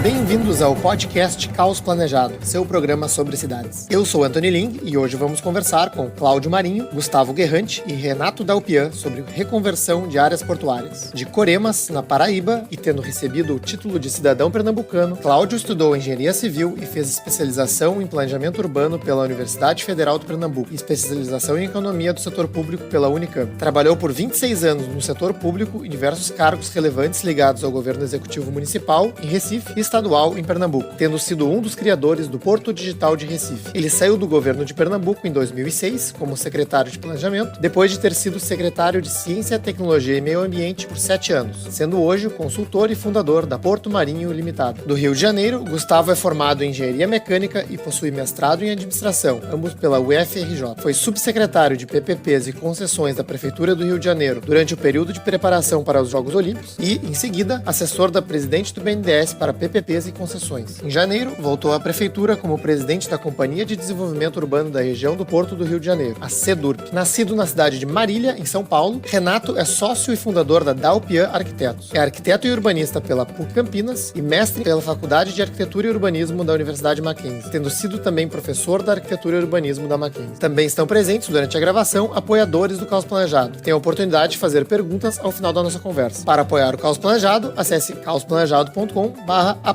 Bem-vindos ao podcast Caos Planejado, seu programa sobre cidades. Eu sou Anthony Ling e hoje vamos conversar com Cláudio Marinho, Gustavo Guerrante e Renato Dalpian sobre reconversão de áreas portuárias. De Coremas, na Paraíba, e tendo recebido o título de cidadão pernambucano, Cláudio estudou Engenharia Civil e fez especialização em Planejamento Urbano pela Universidade Federal do Pernambuco e especialização em Economia do Setor Público pela Unicamp. Trabalhou por 26 anos no setor público em diversos cargos relevantes ligados ao governo executivo municipal em Recife e estadual em Pernambuco, tendo sido um dos criadores do Porto Digital de Recife. Ele saiu do governo de Pernambuco em 2006 como secretário de Planejamento, depois de ter sido secretário de Ciência, Tecnologia e Meio Ambiente por 7 anos, sendo hoje o consultor e fundador da Porto Marinho Limitada. Do Rio de Janeiro, Gustavo é formado em Engenharia Mecânica e possui mestrado em Administração, ambos pela UFRJ. Foi subsecretário de PPPs e concessões da Prefeitura do Rio de Janeiro durante o período de preparação para os Jogos Olímpicos e, em seguida, assessor da presidente do BNDES para PPPs e concessões. Em janeiro, voltou à Prefeitura como presidente da Companhia de Desenvolvimento Urbano da região do Porto do Rio de Janeiro, a CEDURP. Nascido na cidade de Marília, em São Paulo, Renato é sócio e fundador da Dalpian Arquitetos. É arquiteto e urbanista pela PUC Campinas e mestre pela Faculdade de Arquitetura e Urbanismo da Universidade Mackenzie, tendo sido também professor da Arquitetura e Urbanismo da Mackenzie. Também estão presentes durante a gravação apoiadores do Caos Planejado, que têm a oportunidade de fazer perguntas ao final da nossa conversa. Para apoiar o Caos Planejado, acesse caosplanejado.com/apoie.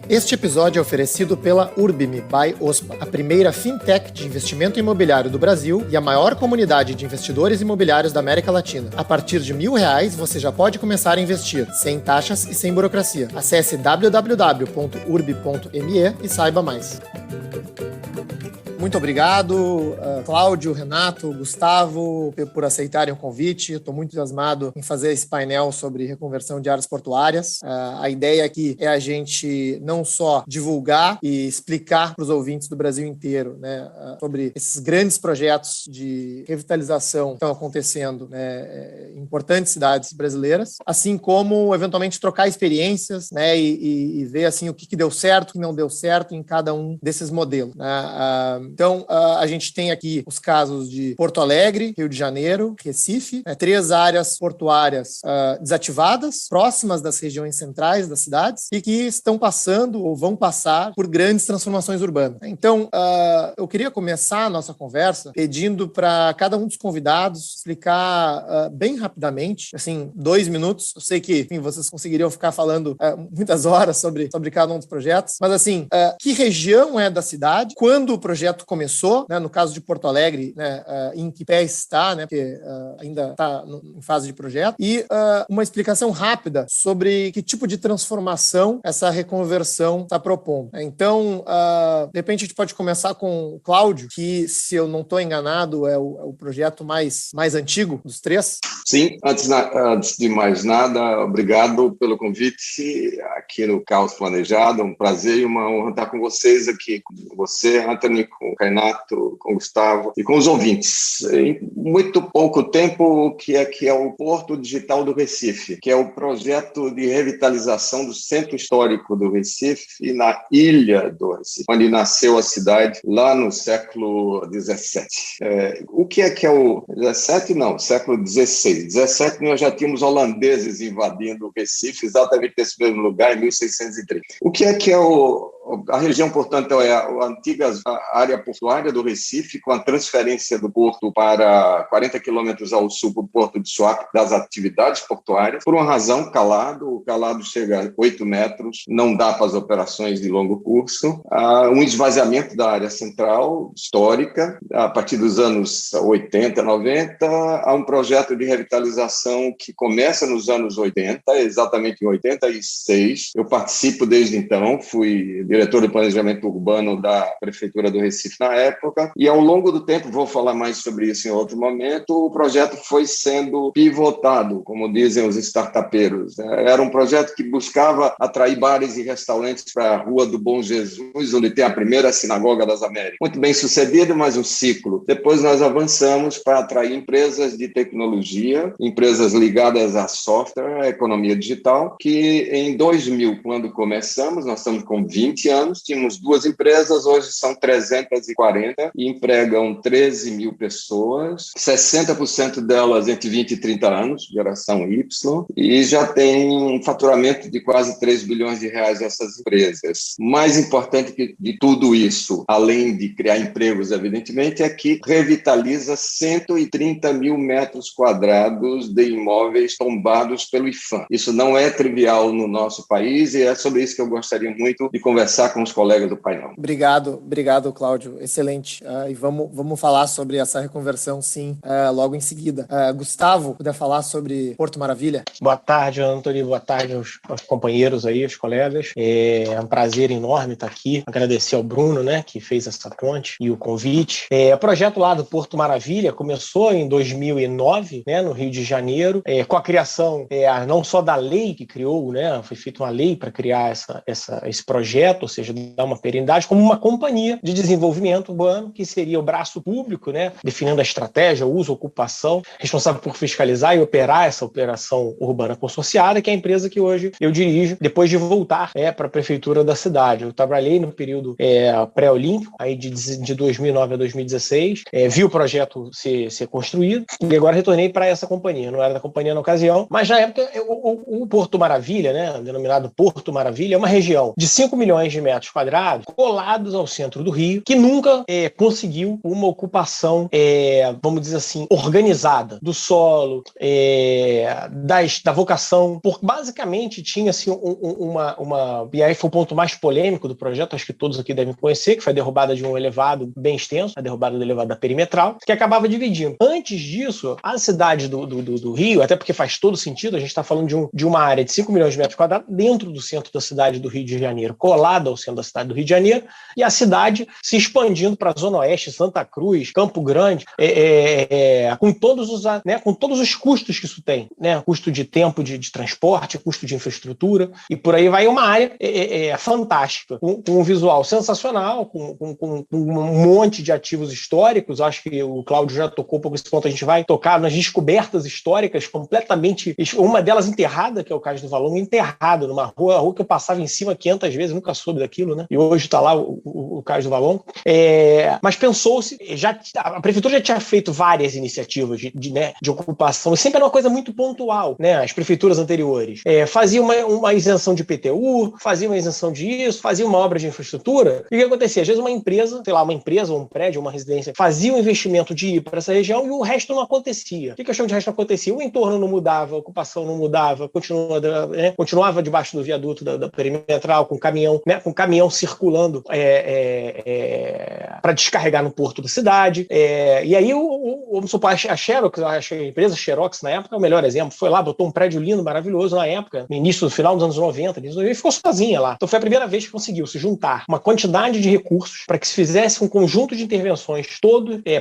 Este episódio é oferecido pela Urbimi by OSPA, a primeira fintech de investimento imobiliário do Brasil e a maior comunidade de investidores imobiliários da América Latina. A partir de R$1.000 você já pode começar a investir, sem taxas e sem burocracia. Acesse www.urbi.me e saiba mais. Muito obrigado, Cláudio, Renato, Gustavo, por aceitarem o convite. Estou muito entusiasmado em fazer esse painel sobre reconversão de áreas portuárias. A ideia aqui é a gente não só divulgar e explicar para os ouvintes do Brasil inteiro, né, sobre esses grandes projetos de revitalização que estão acontecendo, né, em importantes cidades brasileiras, assim como, eventualmente, trocar experiências, né, e ver assim, o que deu certo, o que não deu certo em cada um desses modelos, né. Então, a gente tem aqui os casos de Porto Alegre, Rio de Janeiro, Recife, 3 áreas portuárias desativadas, próximas das regiões centrais das cidades e que estão passando ou vão passar por grandes transformações urbanas. Então, eu queria começar a nossa conversa pedindo para cada um dos convidados explicar bem rapidamente, assim, 2 minutos. Eu sei que, enfim, vocês conseguiriam ficar falando muitas horas sobre cada um dos projetos, mas, assim, que região é da cidade, quando o projeto começou, né, no caso de Porto Alegre, né, em que pé está, né, porque ainda está em fase de projeto, e uma explicação rápida sobre que tipo de transformação essa reconversão está propondo. Então, de repente, a gente pode começar com o Cláudio, que, se eu não estou enganado, é o projeto mais antigo dos 3. Sim, antes de mais nada, obrigado pelo convite aqui no Caos Planejado. Um prazer e uma honra estar com vocês aqui, com você, Anthony, com o Renato, com o Gustavo e com os ouvintes. Em muito pouco tempo, o que é o Porto Digital do Recife, que é o projeto de revitalização do centro histórico do Recife e na ilha do Recife, onde nasceu a cidade lá no século XVII. O que é o XVII? Não, século XVI. 17 nós já tínhamos holandeses invadindo o Recife, exatamente nesse mesmo lugar, em 1630. O que é a região, portanto, é a antiga área portuária do Recife, com a transferência do porto para 40 quilômetros ao sul para o Porto de Suape, das atividades portuárias, por uma razão, o calado chega a 8 metros, não dá para as operações de longo curso, há um esvaziamento da área central, histórica, a partir dos anos 80, 90, há um projeto de revitalização que começa nos anos 80, exatamente em 86, eu participo desde então, fui diretor de planejamento urbano da Prefeitura do Recife na época, e ao longo do tempo, vou falar mais sobre isso em outro momento, o projeto foi sendo pivotado, como dizem os startupeiros. Era um projeto que buscava atrair bares e restaurantes para a Rua do Bom Jesus, onde tem a primeira sinagoga das Américas. Muito bem sucedido, mas um ciclo. Depois nós avançamos para atrair empresas de tecnologia, empresas ligadas a software, a economia digital, que em 2000, quando começamos, nós estamos com 20 20 anos, tínhamos 2 empresas, hoje são 340 e empregam 13 mil pessoas, 60% delas entre 20 e 30 anos, geração Y, e já tem um faturamento de quase 3 bilhões de reais essas empresas. Mais importante de tudo isso, além de criar empregos, evidentemente, é que revitaliza 130 mil metros quadrados de imóveis tombados pelo IPHAN. Isso não é trivial no nosso país e é sobre isso que eu gostaria muito de conversar com os colegas do painel. Obrigado, Cláudio. Excelente. E vamos falar sobre essa reconversão, sim, logo em seguida. Gustavo, puder falar sobre Porto Maravilha? Boa tarde, Antônio. Boa tarde aos companheiros aí, aos colegas. É um prazer enorme estar aqui. Agradecer ao Bruno, né, que fez essa ponte e o convite. O projeto lá do Porto Maravilha começou em 2009, né, no Rio de Janeiro, com a criação não só da lei que criou, né, foi feita uma lei para criar esse projeto, ou seja, dar uma perenidade, como uma companhia de desenvolvimento urbano, que seria o braço público, né, definindo a estratégia, o uso, a ocupação, responsável por fiscalizar e operar essa operação urbana consorciada, que é a empresa que hoje eu dirijo, depois de voltar para a prefeitura da cidade. Eu trabalhei no período pré-olímpico, aí de 2009 a 2016, vi o projeto ser construído e agora retornei para essa companhia. Não era da companhia na ocasião, mas na época o Porto Maravilha, né, denominado Porto Maravilha, é uma região de 5 milhões de metros quadrados colados ao centro do Rio, que nunca conseguiu uma ocupação, vamos dizer assim, organizada do solo, da vocação, porque basicamente tinha assim, e aí foi o ponto mais polêmico do projeto, acho que todos aqui devem conhecer, que foi a derrubada de um elevado bem extenso, a derrubada do elevado da perimetral, que acabava dividindo. Antes disso, a cidade do Rio, até porque faz todo sentido, a gente está falando de uma área de 5 milhões de metros quadrados dentro do centro da cidade do Rio de Janeiro, colada ao centro da cidade do Rio de Janeiro, e a cidade se expandindo para a Zona Oeste, Santa Cruz, Campo Grande, com todos os custos que isso tem, né? Custo de tempo de transporte, custo de infraestrutura, e por aí vai. Uma área fantástica, com um visual sensacional, com um monte de ativos históricos. Acho que o Cláudio já tocou um pouco esse ponto, a gente vai tocar nas descobertas históricas completamente, uma delas enterrada, que é o Cais do Valongo, enterrado numa rua que eu passava em cima 500 vezes, nunca soube daquilo, né? E hoje está lá o Cais do Valongo. Mas pensou-se, a prefeitura já tinha feito várias iniciativas de ocupação, e sempre era uma coisa muito pontual, né? As prefeituras anteriores faziam uma isenção de IPTU, faziam uma isenção disso, faziam uma obra de infraestrutura, e o que acontecia? Às vezes uma empresa, ou um prédio, uma residência, fazia um investimento de ir para essa região e o resto não acontecia. O que eu chamo de resto não acontecia? O entorno não mudava, a ocupação não mudava, continuava debaixo do viaduto da perimetral, com caminhão circulando para descarregar no porto da cidade. E aí, vamos supor, a Xerox, a empresa Xerox, na época, é o melhor exemplo, foi lá, botou um prédio lindo, maravilhoso na época, no final dos anos 90, e ficou sozinha lá. Então foi a primeira vez que conseguiu se juntar uma quantidade de recursos para que se fizesse um conjunto de intervenções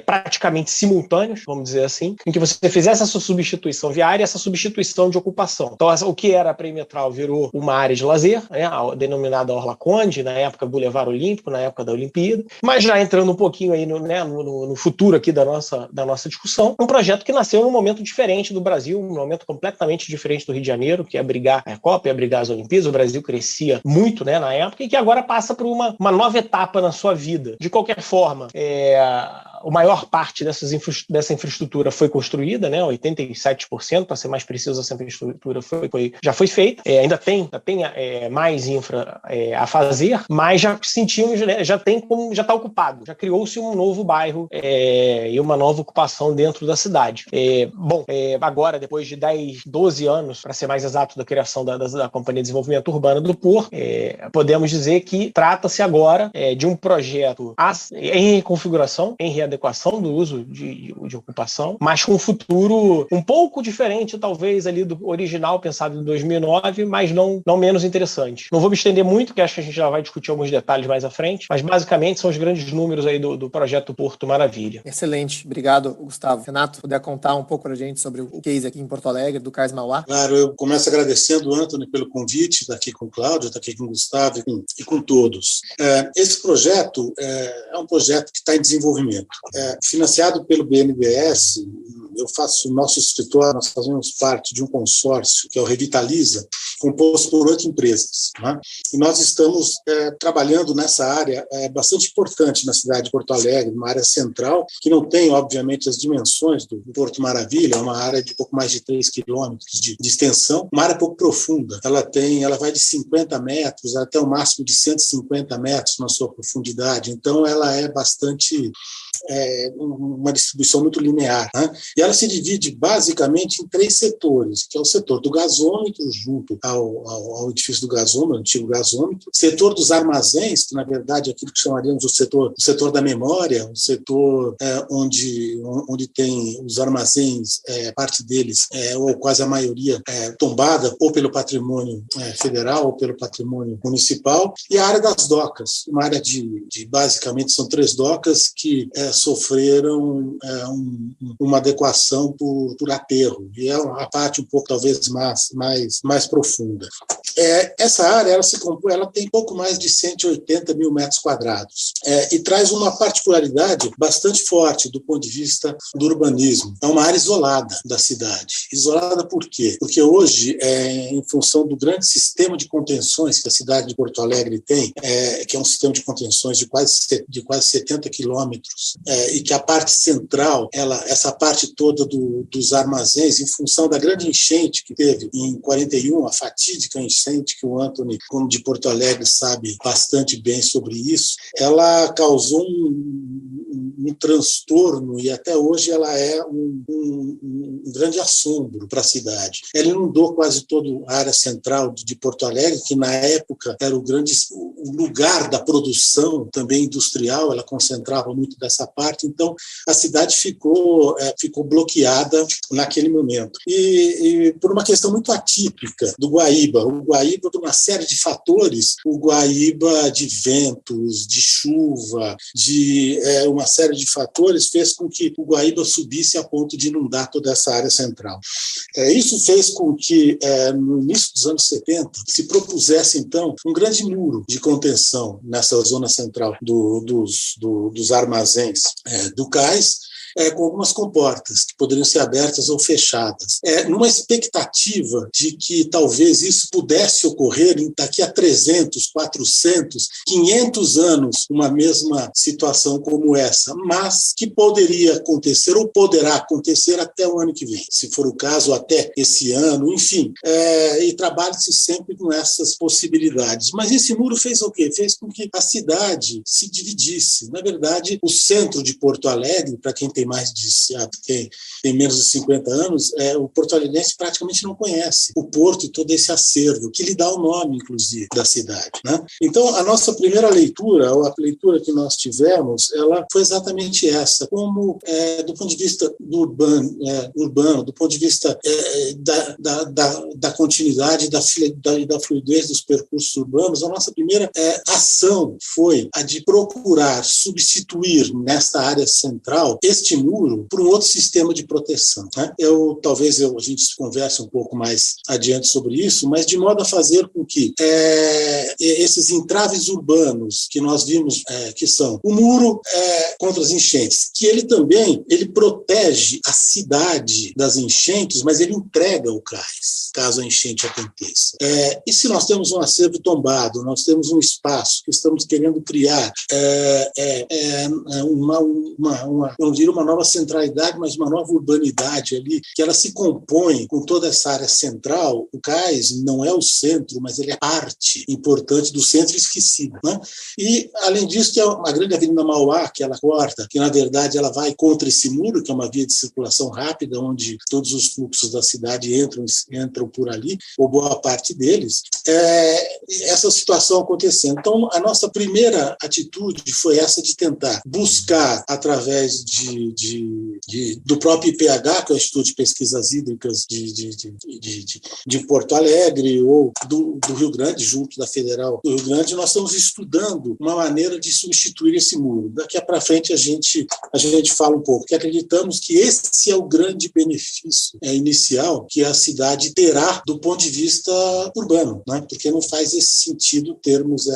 praticamente simultâneos, vamos dizer assim, em que você fizesse essa substituição viária e essa substituição de ocupação. Então o que era a perimetral virou uma área de lazer, né, denominada Orla Conde, na época Boulevard Olímpico, na época da Olimpíada, mas já entrando um pouquinho aí no futuro aqui da nossa discussão, um projeto que nasceu num momento diferente do Brasil, um momento completamente diferente do Rio de Janeiro, que é abrigar a Copa e abrigar as Olimpíadas. O Brasil crescia muito, né, na época, e que agora passa por uma nova etapa na sua vida. De qualquer forma, a maior parte dessa infraestrutura foi construída, né, 87%, para ser mais preciso, essa infraestrutura já foi feita. Ainda tem mais infra a fazer, mas já sentimos, né, já está ocupado, já criou-se um novo bairro e uma nova ocupação dentro da cidade. Agora, depois de 10, 12 anos, para ser mais exato, da criação da Companhia de Desenvolvimento Urbano do Porto, podemos dizer que trata-se agora de um projeto em reconfiguração, em readequação do uso de ocupação, mas com um futuro um pouco diferente, talvez, ali do original pensado em 2009, mas não menos interessante. Não vou me estender muito, que acho que a gente já vai discutir alguns detalhes mais à frente, mas basicamente são os grandes números aí do projeto Porto Maravilha. Excelente, obrigado, Gustavo. Renato, puder contar um pouco pra gente sobre o case aqui em Porto Alegre, do Cais Mauá? Claro, eu começo agradecendo o Antony pelo convite, estar aqui com o Cláudio, estar aqui com o Gustavo e com todos. Esse projeto é um projeto que está em desenvolvimento. Financiado pelo BNDES, faço o nosso escritório, nós fazemos parte de um consórcio que é o Revitaliza, composto por 8 empresas, né? E nós estamos trabalhando nessa área bastante importante na cidade de Porto Alegre, uma área central, que não tem, obviamente, as dimensões do Porto Maravilha, é uma área de pouco mais de 3 quilômetros de extensão, uma área pouco profunda. Ela vai de 50 metros até o máximo de 150 metros na sua profundidade, então ela é bastante... uma distribuição muito linear, né? E ela se divide basicamente em 3 setores, que é o setor do gasômetro, junto ao edifício do gasômetro, antigo gasômetro, setor dos armazéns, que na verdade é aquilo que chamaríamos o setor da memória, o setor onde tem os armazéns, parte deles, ou quase a maioria, tombada ou pelo patrimônio federal ou pelo patrimônio municipal, e a área das docas, uma área de basicamente são 3 docas que sofreram uma adequação por aterro, e é a parte um pouco talvez mais profunda. Essa área ela tem pouco mais de 180 mil metros quadrados, e traz uma particularidade bastante forte do ponto de vista do urbanismo. É uma área isolada da cidade. Isolada por quê? Porque hoje, em função do grande sistema de contenções que a cidade de Porto Alegre tem, que é um sistema de contenções de quase 70 quilômetros, e que a parte central, essa parte toda dos armazéns, em função da grande enchente que teve em 41, a fatídica enchente que o Antony, como de Porto Alegre, sabe bastante bem sobre isso, ela causou um transtorno, e até hoje ela é um grande assombro para a cidade. Ela inundou quase toda a área central de Porto Alegre, que na época era o lugar da produção também industrial, ela concentrava muito dessa parte, então a cidade ficou bloqueada naquele momento. E por uma questão muito atípica do Guaíba, por uma série de fatores, o Guaíba de ventos, de chuva, de uma série de fatores fez com que o Guaíba subisse a ponto de inundar toda essa área central. Isso fez com que, no início dos anos 70, se propusesse, então, um grande muro de contenção nessa zona central dos armazéns do cais, com algumas comportas que poderiam ser abertas ou fechadas, numa expectativa de que talvez isso pudesse ocorrer daqui a 300, 400, 500 anos, uma mesma situação como essa, mas que poderia acontecer ou poderá acontecer até o ano que vem, se for o caso, até esse ano, enfim, e trabalha-se sempre com essas possibilidades. Mas esse muro fez o quê? Fez com que a cidade se dividisse. Na verdade, o centro de Porto Alegre, para quem tem menos de 50 anos, o porto-alegrense praticamente não conhece o porto e todo esse acervo, que lhe dá o nome, inclusive, da cidade, né? Então, a nossa primeira leitura, ou a leitura que nós tivemos, ela foi exatamente essa, como, do ponto de vista urbano, do ponto de vista da continuidade e da fluidez dos percursos urbanos, a nossa primeira ação foi a de procurar substituir nesta área central este muro por um outro sistema de proteção, né? Talvez a gente converse um pouco mais adiante sobre isso, mas de modo a fazer com que esses entraves urbanos que nós vimos, que são o muro contra as enchentes, que ele protege a cidade das enchentes, mas ele entrega o cais, caso a enchente aconteça. E se nós temos um acervo tombado, nós temos um espaço que estamos querendo criar, não diria uma nova centralidade, mas uma nova urbanidade ali, que ela se compõe com toda essa área central. O cais não é o centro, mas ele é parte importante do centro esquecida, né? E, além disso, tem a grande Avenida Mauá, que ela corta, que, na verdade, ela vai contra esse muro, que é uma via de circulação rápida, onde todos os fluxos da cidade entram por ali, ou boa parte deles. Essa situação acontecendo. Então, a nossa primeira atitude foi essa de tentar buscar, através do próprio IPH, que é o Instituto de Pesquisas Hídricas de Porto Alegre, ou do Rio Grande, junto da Federal do Rio Grande, nós estamos estudando uma maneira de substituir esse muro. Daqui para frente a gente fala um pouco, porque acreditamos que esse é o grande benefício inicial que a cidade terá do ponto de vista urbano, né? né? Porque não faz esse sentido termos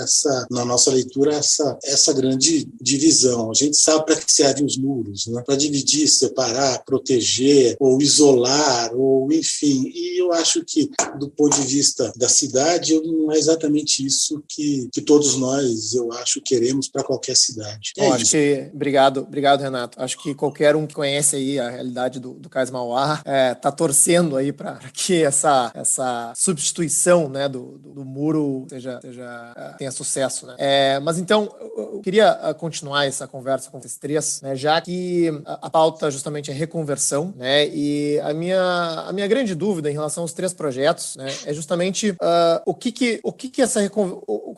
na nossa leitura, essa grande divisão. A gente sabe para que servem os muros, né? Para dividir, separar, proteger, ou isolar, ou enfim. E eu acho que, do ponto de vista da cidade, não é exatamente isso que todos nós, eu acho, queremos para qualquer cidade. Acho que, obrigado, Renato. Acho que qualquer um que conhece aí a realidade do Cais Mauá está torcendo aí para que essa substituição, né, do muro tenha sucesso, né? Mas então eu queria continuar essa conversa com vocês três, né, já que a pauta justamente é reconversão, né? E a minha grande dúvida em relação aos três projetos, né, é justamente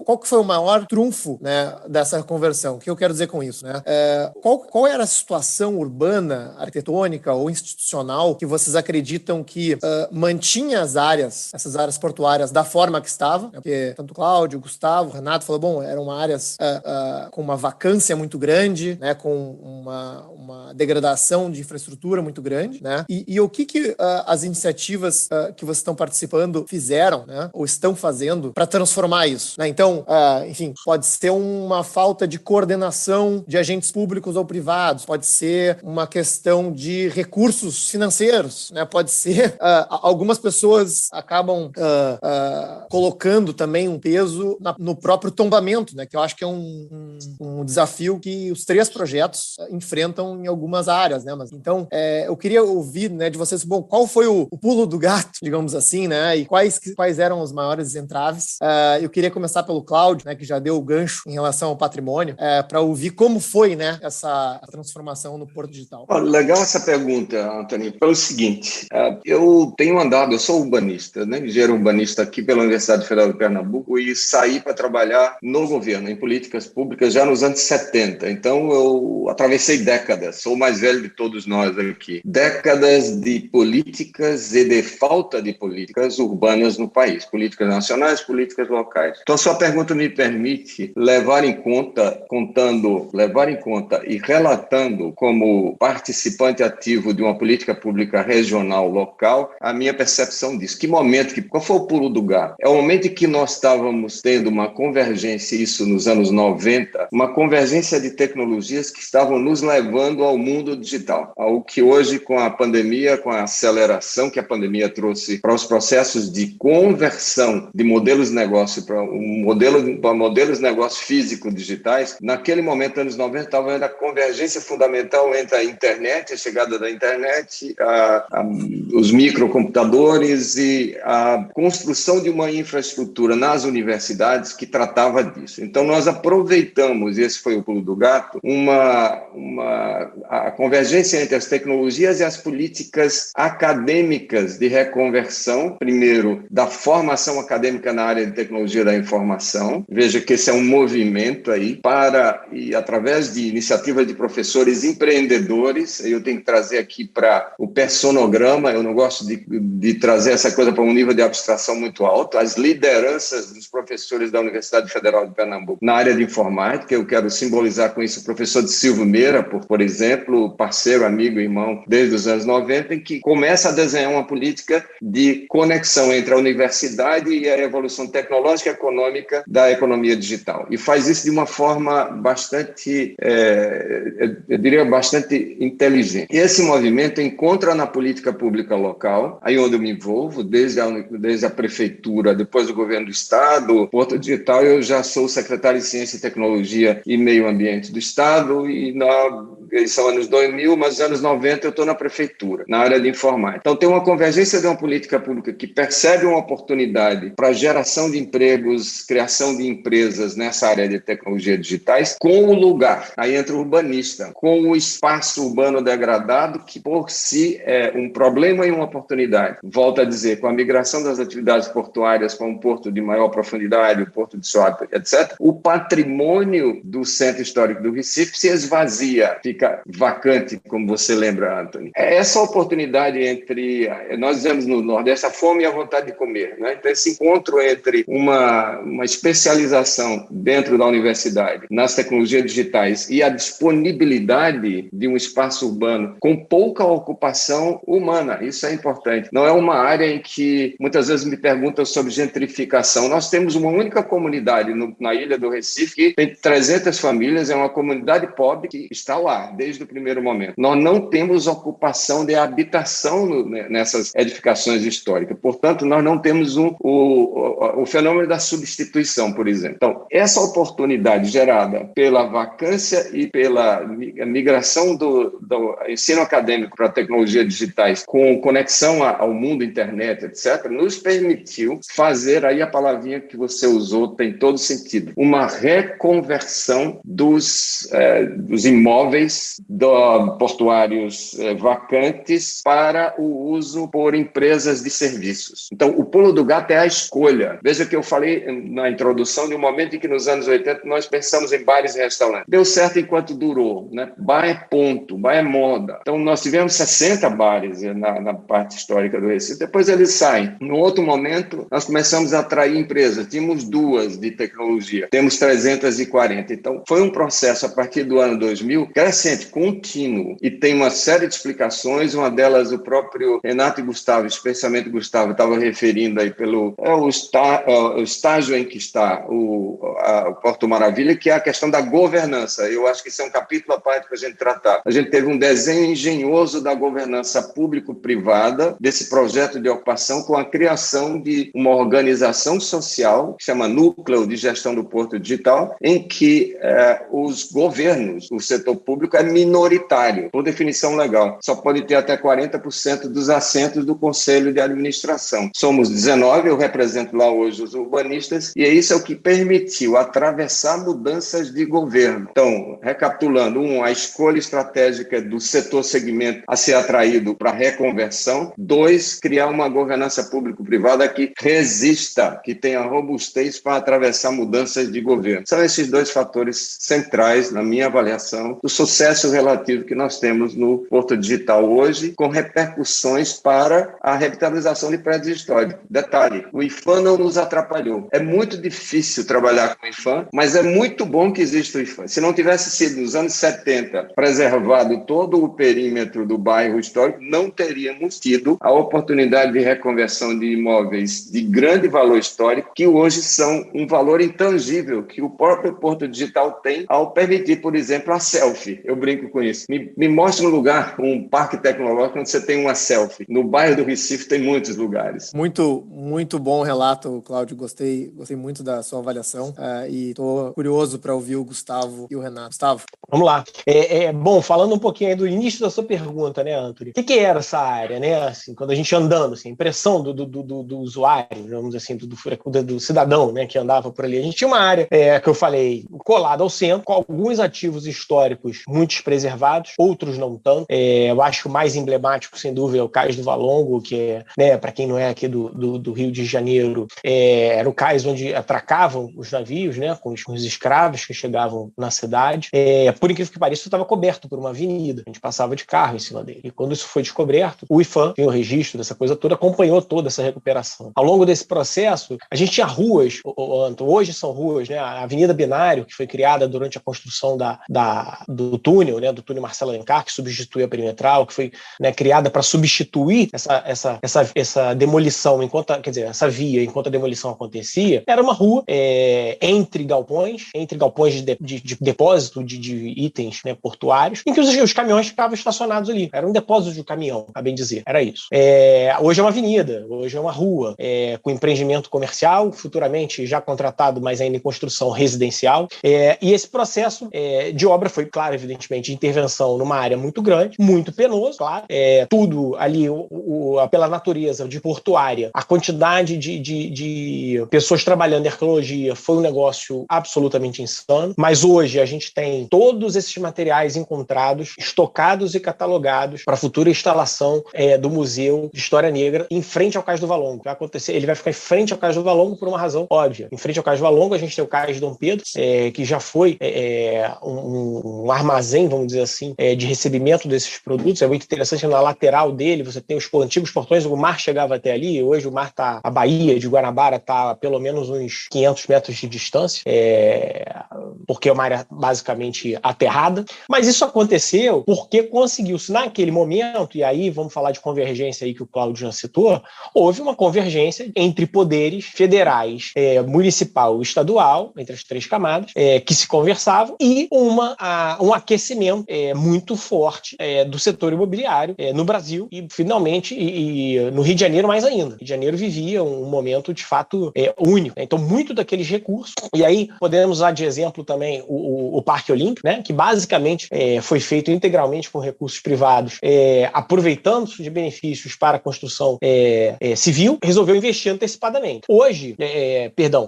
qual que foi o maior trunfo, né, dessa reconversão? O que eu quero dizer com isso, né? Qual era a situação urbana, arquitetônica ou institucional que vocês acreditam que mantinha essas áreas portuárias da forma que estava? Né? Porque tanto o Cláudio, o Gustavo, o Renato falou, bom, eram áreas com uma vacância muito grande, né, com uma degradação de infraestrutura muito grande, né? E o que as iniciativas que vocês estão participando fizeram, né, ou estão fazendo para transformar isso, né? Então, enfim, pode ser uma falta de coordenação de agentes públicos ou privados, pode ser uma questão de recursos financeiros, né? Pode ser algumas pessoas acabam colocando também um peso no próprio tombamento, né? Que eu acho que é um desafio que os três projetos enfrentam em algumas áreas, né? Mas então eu queria ouvir, né, de vocês, bom, qual foi o pulo do gato, digamos assim, né? E quais eram os maiores entraves? Eu queria começar pelo Cláudio, né, que já deu o gancho em relação ao patrimônio, para ouvir como foi, né, essa transformação no Porto Digital. Legal essa pergunta, Antônio, pelo seguinte, eu sou urbanista, né, engenheiro urbanista aqui pela Universidade Federal de Pernambuco e saí para trabalhar no governo, em políticas públicas, já nos anos 70. Então, eu atravessei décadas, sou o mais velho de todos nós aqui, décadas de políticas e de falta de políticas urbanas no país, políticas nacionais, políticas locais. Então, sua pergunta me permite levar em conta e relatando como participante ativo de uma política pública regional, local, a minha percepção disso. Qual foi o pulo do gato? É o momento em que nós estávamos tendo uma convergência, isso nos anos 90, uma convergência de tecnologias que estavam nos levando ao mundo digital, ao que hoje, com a pandemia, com a aceleração que a pandemia trouxe para os processos de conversão de modelos de negócio para modelos de negócio físicos digitais, naquele momento, anos 90, estava a convergência fundamental entre a internet, a chegada da internet, os microcomputadores e a construção de uma infraestrutura nas universidades que tratava disso. Então, nós aproveitamos, e esse foi o pulo do gato, a convergência entre as tecnologias e as políticas acadêmicas de reconversão, primeiro, da formação acadêmica na área de tecnologia da informação. Veja que esse é um movimento aí e através de iniciativas de professores empreendedores, eu tenho que trazer aqui para o personograma, eu não gosto de trazer essa coisa para um nível de abstração muito alto, as lideranças dos professores da Universidade Federal de Pernambuco na área de informática, eu quero simbolizar com isso o professor de Silvio Meira, por exemplo, parceiro, amigo, irmão, desde os anos 90, em que começa a desenhar uma política de conexão entre a universidade e a evolução tecnológica e econômica da economia digital. E faz isso de uma forma bastante, eu diria, bastante inteligente. E esse movimento encontra na política pública local, aí onde eu me envolvo, desde a prefeitura, depois do governo do estado, Porto Digital, eu já sou secretário de Ciência e Tecnologia e Meio Ambiente do estado, e são anos 2000, mas nos anos 90 eu estou na prefeitura, na área de informática. Então tem uma convergência de uma política pública que percebe uma oportunidade para geração de empregos, criação de empresas nessa área de tecnologia digitais, com o lugar, aí entra o urbanista, com o espaço urbano degradado, que por si é um problema e uma oportunidade. Volto a dizer, com a migração das atividades portuárias para um porto de maior profundidade, o porto de Suape, etc., o patrimônio do centro histórico do Recife se esvazia, fica fica vacante, como você lembra, Anthony. É essa oportunidade entre, nós dizemos no Nordeste, a fome e a vontade de comer, né? Então, esse encontro entre uma especialização dentro da universidade nas tecnologias digitais e a disponibilidade de um espaço urbano com pouca ocupação humana, isso é importante. Não é uma área em que muitas vezes me perguntam sobre gentrificação. Nós temos uma única comunidade na ilha do Recife que tem 300 famílias, é uma comunidade pobre que está lá desde o primeiro momento. Nós não temos ocupação de habitação nessas edificações históricas. Portanto, nós não temos o fenômeno da substituição, por exemplo. Então, essa oportunidade gerada pela vacância e pela migração do ensino acadêmico para tecnologias digitais com conexão ao mundo, internet, etc., nos permitiu fazer, aí a palavrinha que você usou tem todo sentido, uma reconversão dos imóveis portuários vacantes para o uso por empresas de serviços. Então, o pulo do gato é a escolha. Veja que eu falei na introdução de um momento em que nos anos 80 nós pensamos em bares e restaurantes. Deu certo enquanto durou, né? Bar é ponto, bar é moda. Então, nós tivemos 60 bares na parte histórica do Recife. Depois eles saem. No outro momento, nós começamos a atrair empresas. Tínhamos 2 de tecnologia. Temos 340. Então, foi um processo a partir do ano 2000 crescente, contínuo. E tem uma série de explicações. Uma delas, o próprio Renato e Gustavo, especialmente Gustavo, estava referindo aí pelo o estágio em que está o Porto Maravilha, que é a questão da governança. Eu acho que isso é um capítulo à parte para a gente tratar. A gente teve um desenho engenhoso da governança público-privada desse projeto de ocupação com a criação de uma organização social que chama Núcleo de Gestão do Porto Digital, em que os governos, o setor público é minoritário, por definição legal. Só pode ter até 40% dos assentos do Conselho de Administração. Somos 19, eu represento lá hoje os urbanistas, e isso é o que permitiu atravessar mudanças de governo. Então, recapitulando, a escolha estratégica do setor segmento a ser atraído para a reconversão. 2, criar uma governança público-privada que resista, que tenha robustez para atravessar mudanças de governo. São esses 2 fatores centrais, na minha avaliação, do sucesso relativo que nós temos no Porto Digital hoje, com repercussões para a revitalização de prédios históricos. Detalhe, o IPHAN não nos atrapalhou. É muito difícil trabalhar com o IPHAN, mas é muito bom que exista o IPHAN. Se não tivesse sido, nos anos 70, preservado todo o perímetro do bairro histórico, não teríamos tido a oportunidade de reconversão de imóveis de grande valor histórico, que hoje são um valor intangível que o próprio Porto Digital tem ao permitir, por exemplo, a selfie. Eu brinco com isso. Me mostre um lugar, um parque tecnológico onde você tem uma selfie. No bairro do Recife tem muitos lugares. Muito, muito bom relato, Cláudio. Gostei muito da sua avaliação e estou curioso para ouvir o Gustavo e o Renato. Gustavo? Vamos lá. Bom, falando um pouquinho aí do início da sua pergunta, né, Anthony? O que era essa área, né? Assim, quando a gente andando, assim, a impressão do usuário, vamos dizer assim, do cidadão, né, que andava por ali. A gente tinha uma área, que eu falei, colada ao centro, com alguns ativos históricos muitos preservados, outros não tanto. Eu acho que o mais emblemático, sem dúvida, é o Cais do Valongo, que é, né, para quem não é aqui do Rio de Janeiro, era o cais onde atracavam os navios, né, com os escravos que chegavam na cidade. Por incrível que pareça, estava coberto por uma avenida. A gente passava de carro em cima dele. E quando isso foi descoberto, o IPHAN, tinha o registro dessa coisa toda, acompanhou toda essa recuperação. Ao longo desse processo, a gente tinha ruas, Anton, hoje são ruas, né, a Avenida Binário, que foi criada durante a construção do túnel, né, do túnel Marcelo Alencar, que substitui a perimetral, que foi, né, criada para substituir essa demolição, essa via, enquanto a demolição acontecia. Era uma rua entre galpões de depósito de itens, né, portuários, em que os caminhões ficavam estacionados ali. Era um depósito de caminhão, a bem dizer. Era isso. Hoje é uma avenida, hoje é uma rua, com empreendimento comercial, futuramente já contratado, mas ainda em construção residencial. E esse processo de obra foi, claro, evidentemente, de intervenção numa área muito grande, muito penoso, claro. Tudo ali, pela natureza de portuária, a quantidade de pessoas trabalhando em arqueologia foi um negócio absolutamente insano. Mas hoje a gente tem todos esses materiais encontrados, estocados e catalogados para a futura instalação do Museu de História Negra em frente ao Cais do Valongo. Vai acontecer, ele vai ficar em frente ao Cais do Valongo por uma razão óbvia. Em frente ao Cais do Valongo a gente tem o Cais Dom Pedro, que já foi um armazém armazém, vamos dizer assim, de recebimento desses produtos. É muito interessante, na lateral dele você tem os antigos portões, o mar chegava até ali, hoje o mar está, a Baía de Guanabara está a pelo menos uns 500 metros de distância, porque é uma área basicamente aterrada, mas isso aconteceu porque conseguiu-se naquele momento, e aí vamos falar de convergência aí que o Cláudio já citou, houve uma convergência entre poderes federais, municipal e estadual, entre as três camadas, que se conversavam, e um aquecimento muito forte do setor imobiliário no Brasil e, finalmente, no Rio de Janeiro mais ainda. O Rio de Janeiro vivia um momento, de fato, único. Então, muito daqueles recursos, e aí podemos usar de exemplo também o Parque Olímpico, né, que basicamente foi feito integralmente com recursos privados, aproveitando-se de benefícios para a construção civil, resolveu investir antecipadamente. Hoje,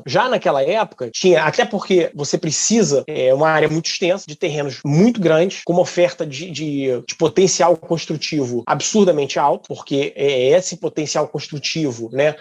já naquela época, tinha, até porque você precisa uma área muito extensa, de terrenos muito grandes, com uma oferta de potencial construtivo absurdamente alto, porque esse potencial construtivo, né,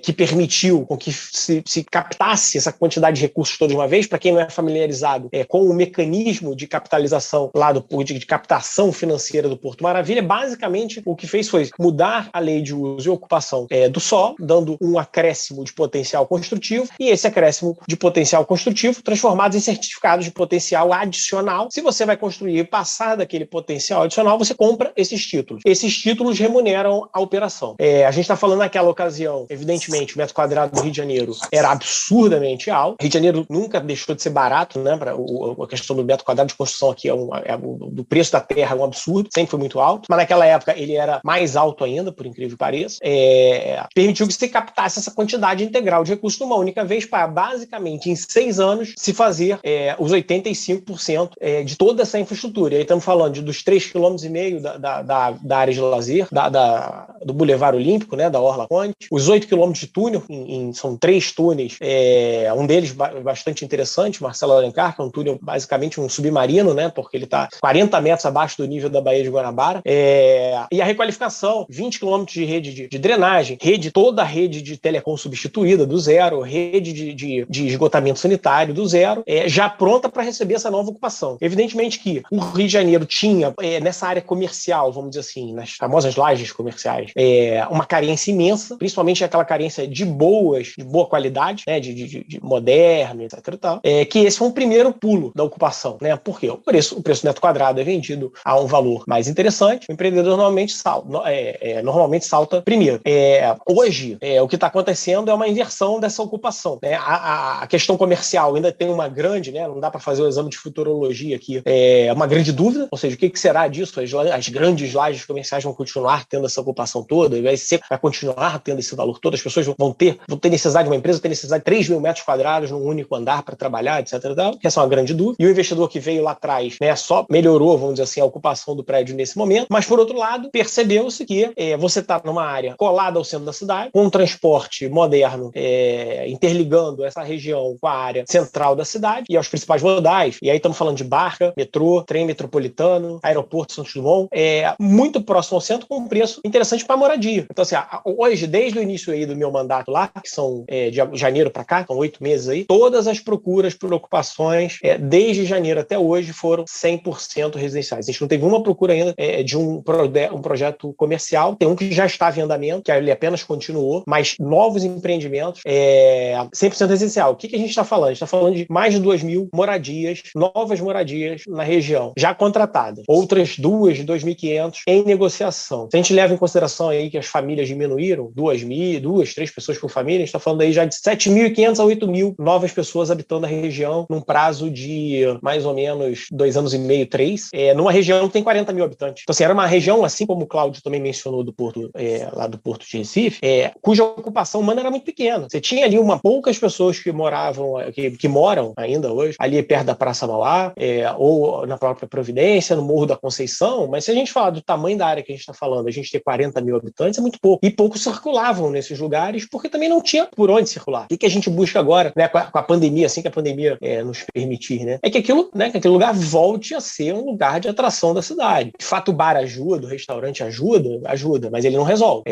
que permitiu com que se captasse essa quantidade de recursos toda de uma vez. Para quem não é familiarizado com o mecanismo de capitalização lá de captação financeira do Porto Maravilha, basicamente o que fez foi mudar a lei de uso e ocupação do solo, dando um acréscimo de potencial construtivo, e esse acréscimo de potencial construtivo transformado em certificados de potencial adicional. Se você vai construir e passar daquele potencial adicional, você compra esses títulos. Esses títulos remuneram a operação. A gente está falando naquela ocasião, evidentemente, o metro quadrado do Rio de Janeiro era absurdamente alto. O Rio de Janeiro nunca deixou de ser barato, né? A questão do metro quadrado de construção aqui do preço da terra é um absurdo, sempre foi muito alto, mas naquela época ele era mais alto ainda, por incrível que pareça. Permitiu que se captasse essa quantidade integral de recursos numa única vez para, basicamente, em 6 anos, se fazer os 85% de toda essa infraestrutura. E aí estamos falando dos 3,5 km da área de lazer, do Boulevard Olímpico, né, da Orla Conde, os 8 km de túnel, são 3 túneis, um deles bastante interessante, Marcelo Alencar, que é um túnel basicamente um submarino, né, porque ele está 40 metros abaixo do nível da Baía de Guanabara, e a requalificação, 20 km de rede de drenagem, toda a rede de telecom substituída do zero, rede de esgotamento sanitário do zero, já pronta para receber essa nova ocupação. Evidentemente que o Rio de Janeiro tinha, nessa área comercial, vamos dizer assim, nas famosas lajes comerciais, uma carência imensa, principalmente aquela carência de boa qualidade, né, de moderno, etc. E tal, que esse foi um primeiro pulo da ocupação, né? Porque o preço do metro quadrado é vendido a um valor mais interessante, o empreendedor normalmente salta primeiro. Hoje, o que está acontecendo é uma inversão dessa ocupação, né? A questão comercial ainda tem uma grande, né, não dá para fazer o exame de futurologia aqui, uma grande dúvida, ou seja, o que será disso? As grandes lajes comerciais vão continuar tendo essa ocupação toda, vai continuar tendo esse valor todo, as pessoas vão ter necessidade, uma empresa ter necessidade de 3 mil metros quadrados num único andar para trabalhar, etc. Essa é uma grande dúvida. E o investidor que veio lá atrás, né, só melhorou, vamos dizer assim, a ocupação do prédio nesse momento, mas por outro lado, percebeu-se que você está numa área colada ao centro da cidade, com um transporte moderno, interligando essa região com a área central da cidade e aos principais modais. E aí estamos falando de barca, metrô, trem metropolitano, aeroporto Santos Dumont, muito próximo ao centro, com um preço interessante para moradia. Então, assim, hoje, desde o início aí do meu mandato lá, que são de janeiro para cá, são 8 meses aí, todas as procuras por ocupações, desde janeiro até hoje, foram 100% residenciais. A gente não teve uma procura ainda de um projeto comercial, tem um que já estava em andamento, que ele apenas continuou, mas novos empreendimentos, 100% residencial. O que a gente está falando? A gente está falando de mais de 2.000 moradias, novas moradias na região, já contratadas. Outras 2.500 em negociação. Se a gente leva em consideração aí que as famílias diminuíram, 2, 3 pessoas por família, a gente está falando aí já de 7.500 a 8.000 novas pessoas habitando a região num prazo de mais ou menos 2 anos e meio, 3, numa região que tem 40 mil habitantes. Então, assim, era uma região, assim como o Cláudio também mencionou do Porto, lá do Porto de Recife, cuja ocupação humana era muito pequena. Você tinha ali poucas pessoas que moram ainda hoje, ali perto da Praça Mauá, ou na própria Providência, no Morro da Conceição, mas se a gente falar do tamanho da área que a gente está falando, a gente ter 40 mil habitantes, é muito pouco. E poucos circulavam nesses lugares, porque também não tinha por onde circular. O que a gente busca agora, né, com a pandemia, assim que a pandemia nos permitir, né, que aquele lugar volte a ser um lugar de atração da cidade. De fato, o bar ajuda, o restaurante ajuda, mas ele não resolve.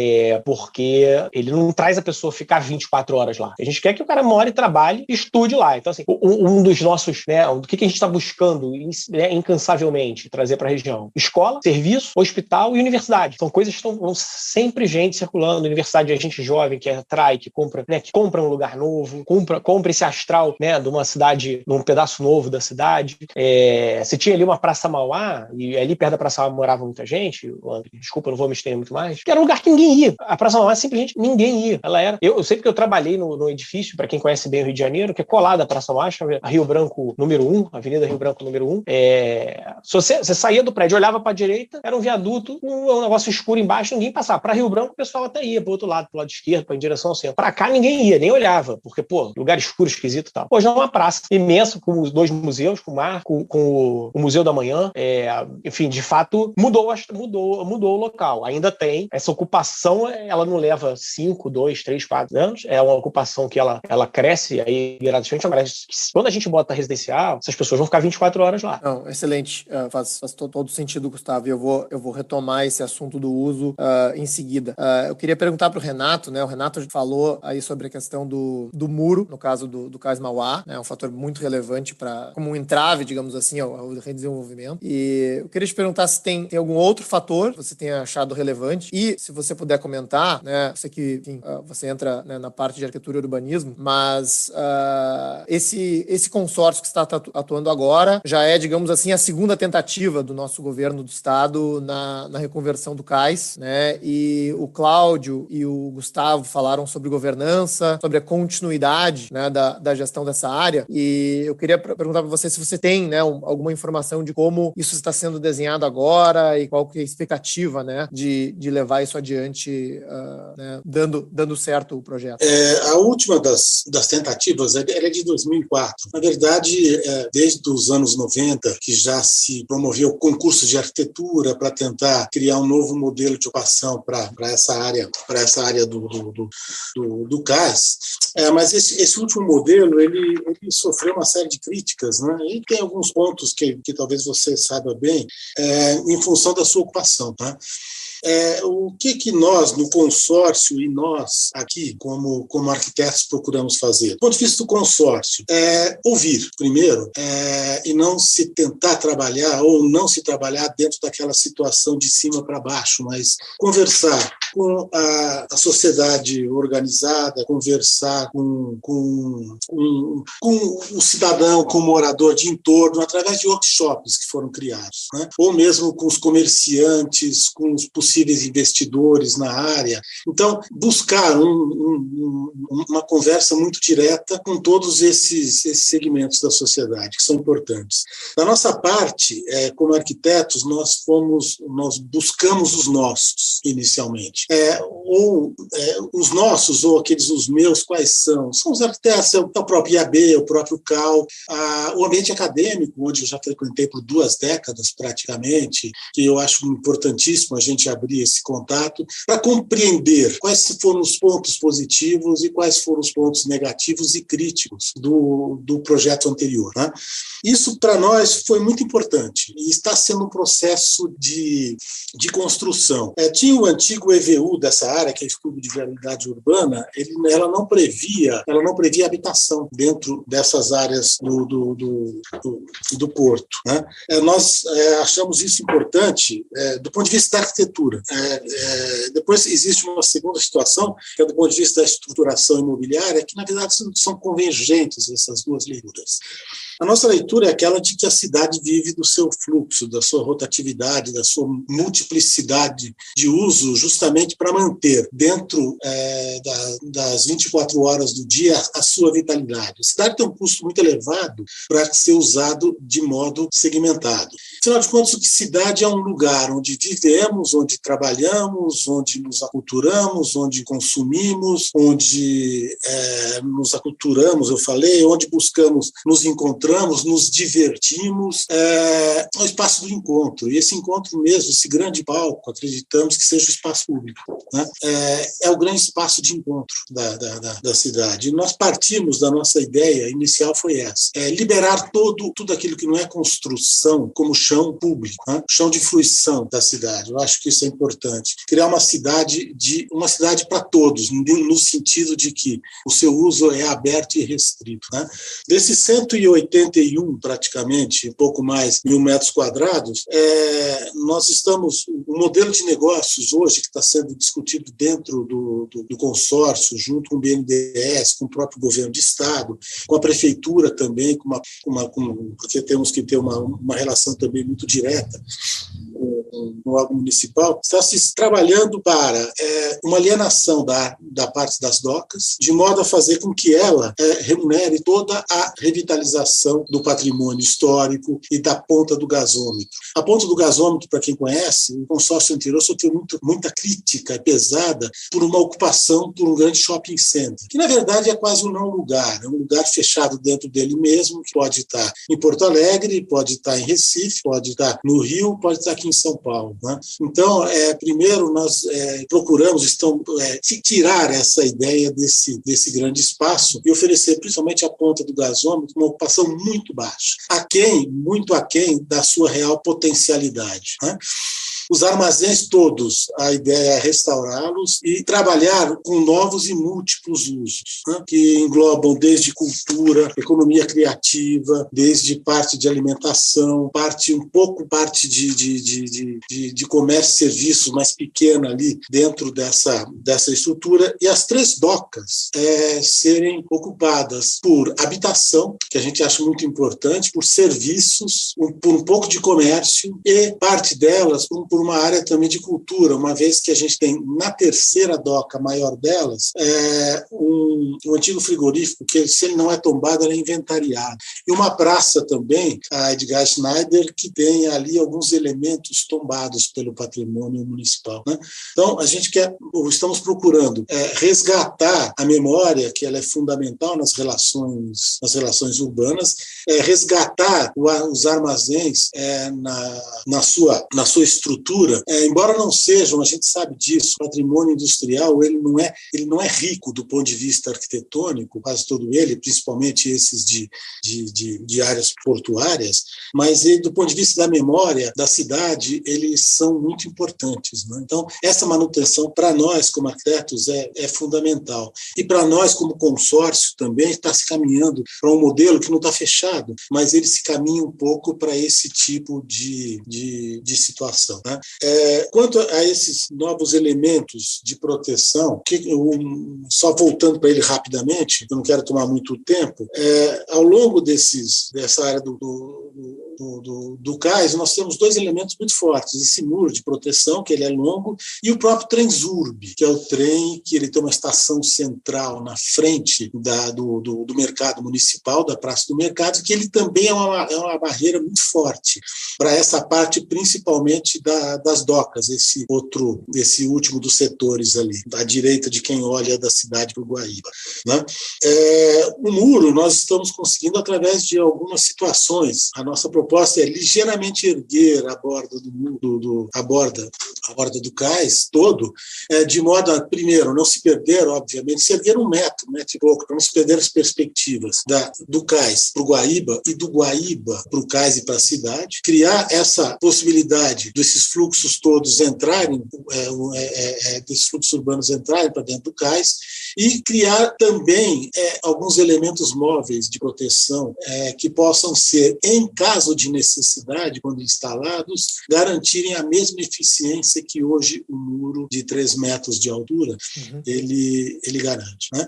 Porque ele não traz a pessoa ficar 24 horas lá. A gente quer que o cara more, trabalhe e estude lá. Então, assim, um dos nossos, né, o que a gente está buscando né, incansavelmente trazer para a região? Escola, serviço, hospital e universidade. São coisas que estão sempre gente circulando. Universidade é gente jovem que atrai, que compra, né, que compra um lugar novo, compra esse astral, né, de uma cidade, de um pedaço novo da cidade. Você tinha ali uma Praça Mauá, e ali perto da Praça Mauá morava muita gente, desculpa, não vou me estender muito mais, que era um lugar que ninguém ia. A Praça Mauá simplesmente ninguém ia. Ela era... Eu sei porque eu trabalhei no edifício, para quem conhece bem o Rio de Janeiro, que é colada à Praça Mauá, a Rio Branco número 1, Avenida Rio Branco número 1. Se você saía do prédio, olhava para a direita, era um viaduto, um negócio escuro embaixo, ninguém passava. Para Rio Branco, o pessoal até ia para o outro lado, pro lado esquerdo, em direção ao centro. Para cá, ninguém ia, nem olhava, porque, lugar escuro, esquisito e tal. Hoje é uma praça imensa, com os 2 museus, com o mar, com o Museu da Manhã. Enfim, de fato, mudou o local. Ainda tem essa ocupação, ela não leva 5, 2, 3, 4 anos, é uma ocupação que ela cresce aí gradativamente. Quando a gente bota residencial, essas pessoas vão ficar 24 horas lá. Não, excelente. Faz todo sentido, Gustavo. E eu vou retomar esse assunto do uso em seguida. Eu queria perguntar para o Renato, né? O Renato falou aí sobre a questão do muro, no caso do Cais Mauá, né? Um fator muito relevante como um entrave, digamos assim, ao redesenvolvimento. E eu queria te perguntar se tem algum outro fator que você tenha achado relevante e, se você puder comentar, né? Sei que, enfim, você entra, né, na parte de arquitetura e urbanismo, mas esse consórcio que está atuando agora já é, digamos assim, a segunda tentativa do nosso governo do estado na reconversão do cais, né? E o Cláudio e o Gustavo falaram sobre governança, sobre a continuidade, né, da gestão dessa área, e eu queria perguntar para você se você tem, né, alguma informação de como isso está sendo desenhado agora e qual que é a expectativa, né, de levar isso adiante, né, dando certo o projeto. A última das tentativas ela é de 2004. Na verdade, desde os anos 90, que já se promoveu concurso de arquitetura para tentar criar um novo modelo de ocupação para essa área do cais. Mas esse último modelo ele sofreu uma série de críticas, né? E tem alguns pontos que talvez você saiba bem, em função da sua ocupação, tá? O que nós, no consórcio, e nós aqui, como arquitetos, procuramos fazer? Do ponto de vista do consórcio, ouvir, primeiro, e não se tentar trabalhar ou não se trabalhar dentro daquela situação de cima para baixo, mas conversar com a sociedade organizada, conversar com o cidadão, com o morador de entorno, através de workshops que foram criados, né? Ou mesmo com os comerciantes, com os possíveis investidores na área. Então, buscar uma conversa muito direta com todos esses segmentos da sociedade, que são importantes. Da nossa parte, como arquitetos, nós buscamos os nossos, inicialmente. Os nossos, ou os meus, quais são? São os arquitetos, é o próprio IAB, o próprio CAL, o ambiente acadêmico, onde eu já frequentei por 2 décadas, praticamente, que eu acho importantíssimo a gente abrir esse contato, para compreender quais foram os pontos positivos e quais foram os pontos negativos e críticos do projeto anterior, né? Isso, para nós, foi muito importante e está sendo um processo de construção. Tinha o antigo EVU dessa área, que é o Estudo de Viabilidade Urbana, ela não previa habitação dentro dessas áreas do porto, né? Nós achamos isso importante do ponto de vista da arquitetura. Depois existe uma segunda situação, que é do ponto de vista da estruturação imobiliária, que, na verdade, são convergentes essas duas leituras. A nossa leitura é aquela de que a cidade vive do seu fluxo, da sua rotatividade, da sua multiplicidade de uso, justamente para manter dentro das 24 horas do dia a sua vitalidade. A cidade tem um custo muito elevado para ser usado de modo segmentado. Afinal de contas, o que cidade é um lugar onde vivemos, onde trabalhamos, onde nos aculturamos, onde consumimos, onde nos aculturamos, eu falei, onde buscamos, nos encontramos, nos divertimos, é o espaço do encontro. E esse encontro mesmo, esse grande palco, acreditamos que seja o espaço público, né? É o grande espaço de encontro da cidade. E nós partimos da nossa ideia inicial, foi essa: liberar tudo aquilo que não é construção como chão público, né? Chão de fruição da cidade. Eu acho que isso é importante. Criar uma cidade para todos, no sentido de que o seu uso é aberto e restrito, né? Desses 180 81, praticamente, um pouco mais, 1.000 metros quadrados, nós estamos... O modelo de negócios hoje que está sendo discutido dentro do consórcio, junto com o BNDES, com o próprio governo de Estado, com a prefeitura também, porque temos que ter uma relação também muito direta no órgão municipal, está se trabalhando para uma alienação da parte das docas, de modo a fazer com que ela remunere toda a revitalização do patrimônio histórico e da ponta do gasômetro. A ponta do gasômetro, para quem conhece, o consórcio anterior sofreu muita crítica pesada por uma ocupação por um grande shopping center, que na verdade é quase um não lugar, é um lugar fechado dentro dele mesmo, que pode estar em Porto Alegre, pode estar em Recife, pode estar no Rio, pode estar aqui em São Paulo, né? Então, primeiro nós procuramos tirar essa ideia desse grande espaço e oferecer principalmente a ponta do gasômetro uma ocupação muito baixa, muito aquém da sua real potencialidade, né? Os armazéns todos, a ideia é restaurá-los e trabalhar com novos e múltiplos usos, né, que englobam desde cultura, economia criativa, desde parte de alimentação, parte de comércio e serviços mais pequena ali dentro dessa estrutura, e as 3 docas serem ocupadas por habitação, que a gente acha muito importante, por serviços, por um pouco de comércio e parte delas por uma área também de cultura, uma vez que a gente tem na 3ª doca maior delas um antigo frigorífico que, se ele não é tombado, ele é inventariado. E uma praça também, a Edgar Schneider, que tem ali alguns elementos tombados pelo patrimônio municipal, né? Então, estamos procurando resgatar a memória, que ela é fundamental nas relações urbanas, resgatar os armazéns na sua estrutura, embora não sejam, a gente sabe disso, o patrimônio industrial ele não é rico do ponto de vista arquitetônico, quase todo ele, principalmente esses de áreas portuárias, mas do ponto de vista da memória da cidade, eles são muito importantes, né? Então, essa manutenção, para nós, como arquitetos, é fundamental. E para nós, como consórcio, também está se caminhando para um modelo que não está fechado, mas ele se caminha um pouco para esse tipo de situação, né? Quanto a esses novos elementos de proteção, só voltando para ele rapidamente, eu não quero tomar muito tempo, ao longo dessa área do cais, nós temos 2 elementos muito fortes: esse muro de proteção, que ele é longo, e o próprio Transurb, que é o trem que ele tem uma estação central na frente do mercado municipal, da Praça do Mercado, que ele também é uma barreira muito forte para essa parte, principalmente das docas, esse último dos setores ali, à direita de quem olha da cidade para o Guaíba, né? O muro nós estamos conseguindo através de algumas situações. A nossa proposta é ligeiramente erguer a borda do muro, a borda do cais todo, de modo a, primeiro, não se perder, obviamente, se erguer 1 metro e pouco, para não se perder as perspectivas do cais para o Guaíba e do Guaíba para o cais e para a cidade, criar essa possibilidade desses fluxos todos entrarem, desses fluxos urbanos entrarem para dentro do cais, e criar também alguns elementos móveis de proteção que possam ser, em caso de necessidade, quando instalados, garantirem a mesma eficiência que hoje o muro de 3 metros de altura ele garante, né?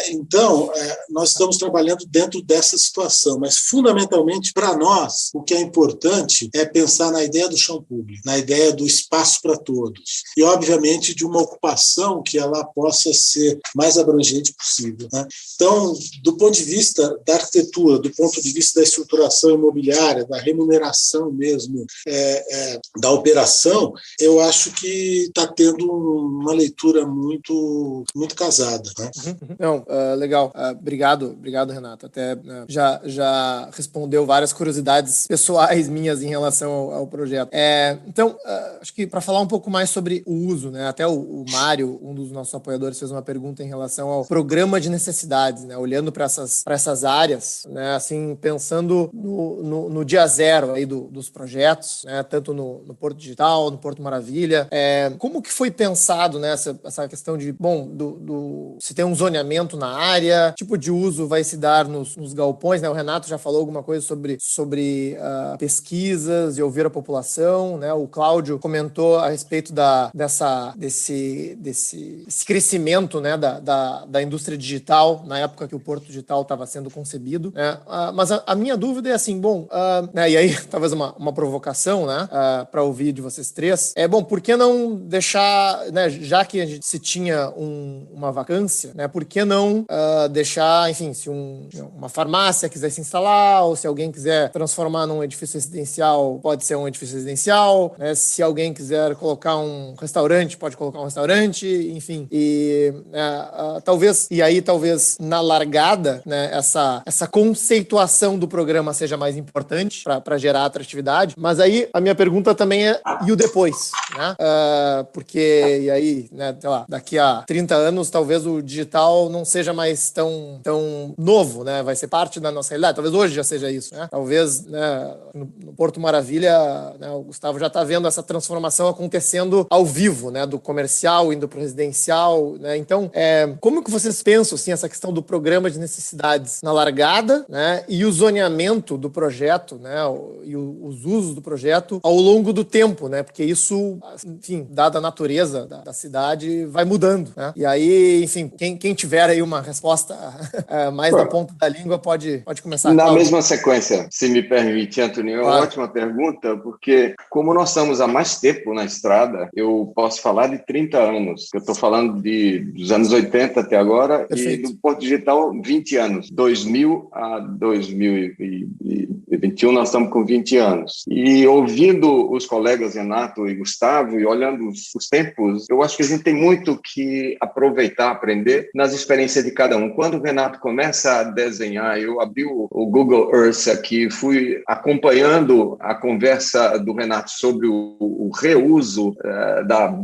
Então, nós estamos trabalhando dentro dessa situação, mas fundamentalmente para nós o que é importante é pensar na ideia do chão público, na ideia do espaço para todos e, obviamente, de uma ocupação que ela possa ser mais abrangente possível, né? Então, do ponto de vista da arquitetura, do ponto de vista da estruturação imobiliária, da remuneração mesmo, da operação, eu acho que está tendo uma leitura muito, muito casada, né? Não, legal. Obrigado, Renato. Até já respondeu várias curiosidades pessoais minhas em relação ao projeto. Então, acho que para falar um pouco mais sobre o uso, né? Até o Mário, um dos nossos apoiadores, Anderson fez uma pergunta em relação ao programa de necessidades, né? Olhando para essas áreas, né? Assim, pensando no dia zero aí dos projetos, né? Tanto no Porto Digital, no Porto Maravilha. Como que foi pensado, né, essa questão de, se tem um zoneamento na área, tipo de uso vai se dar nos galpões, né? O Renato já falou alguma coisa sobre pesquisas e ouvir a população, né? O Cláudio comentou a respeito desse crescimento, né, da indústria digital na época que o Porto Digital estava sendo concebido, né? Mas a minha dúvida é assim, né, e aí talvez uma provocação, né, para ouvir de vocês três, por que não deixar, né, já que a gente se tinha uma vacância, né, por que não deixar, enfim, se uma farmácia quiser se instalar, ou se alguém quiser transformar num edifício residencial, pode ser um edifício residencial, né, se alguém quiser colocar um restaurante, pode colocar um restaurante, enfim, talvez na largada, né, essa conceituação do programa seja mais importante para gerar atratividade, mas aí a minha pergunta também é, e o depois, né? Porque, e aí, né, sei lá, daqui a 30 anos, talvez o digital não seja mais tão novo, né? Vai ser parte da nossa realidade, talvez hoje já seja isso, né? Talvez, né, no Porto Maravilha, né, o Gustavo já está vendo essa transformação acontecendo ao vivo, né, do comercial indo para o residencial, né? Então, como que vocês pensam, assim, essa questão do programa de necessidades na largada, né, e o zoneamento do projeto, né, e os usos do projeto ao longo do tempo, né? Porque isso, enfim, dada a natureza da cidade, vai mudando, né? E aí, enfim, quem tiver aí uma resposta mais na ponta da língua pode começar. Na mesma sequência, se me permite, Antônio, é uma Claro. ótima pergunta, porque como nós estamos há mais tempo na estrada, eu posso falar de 30 anos. Eu estou falando dos anos 80 até agora. Perfeito. E do Porto Digital, 20 anos. 2000 a 2021, nós estamos com 20 anos. E ouvindo os colegas Renato e Gustavo e olhando os tempos, eu acho que a gente tem muito que aproveitar, aprender nas experiências de cada um. Quando o Renato começa a desenhar, eu abri o Google Earth aqui, fui acompanhando a conversa do Renato sobre o reuso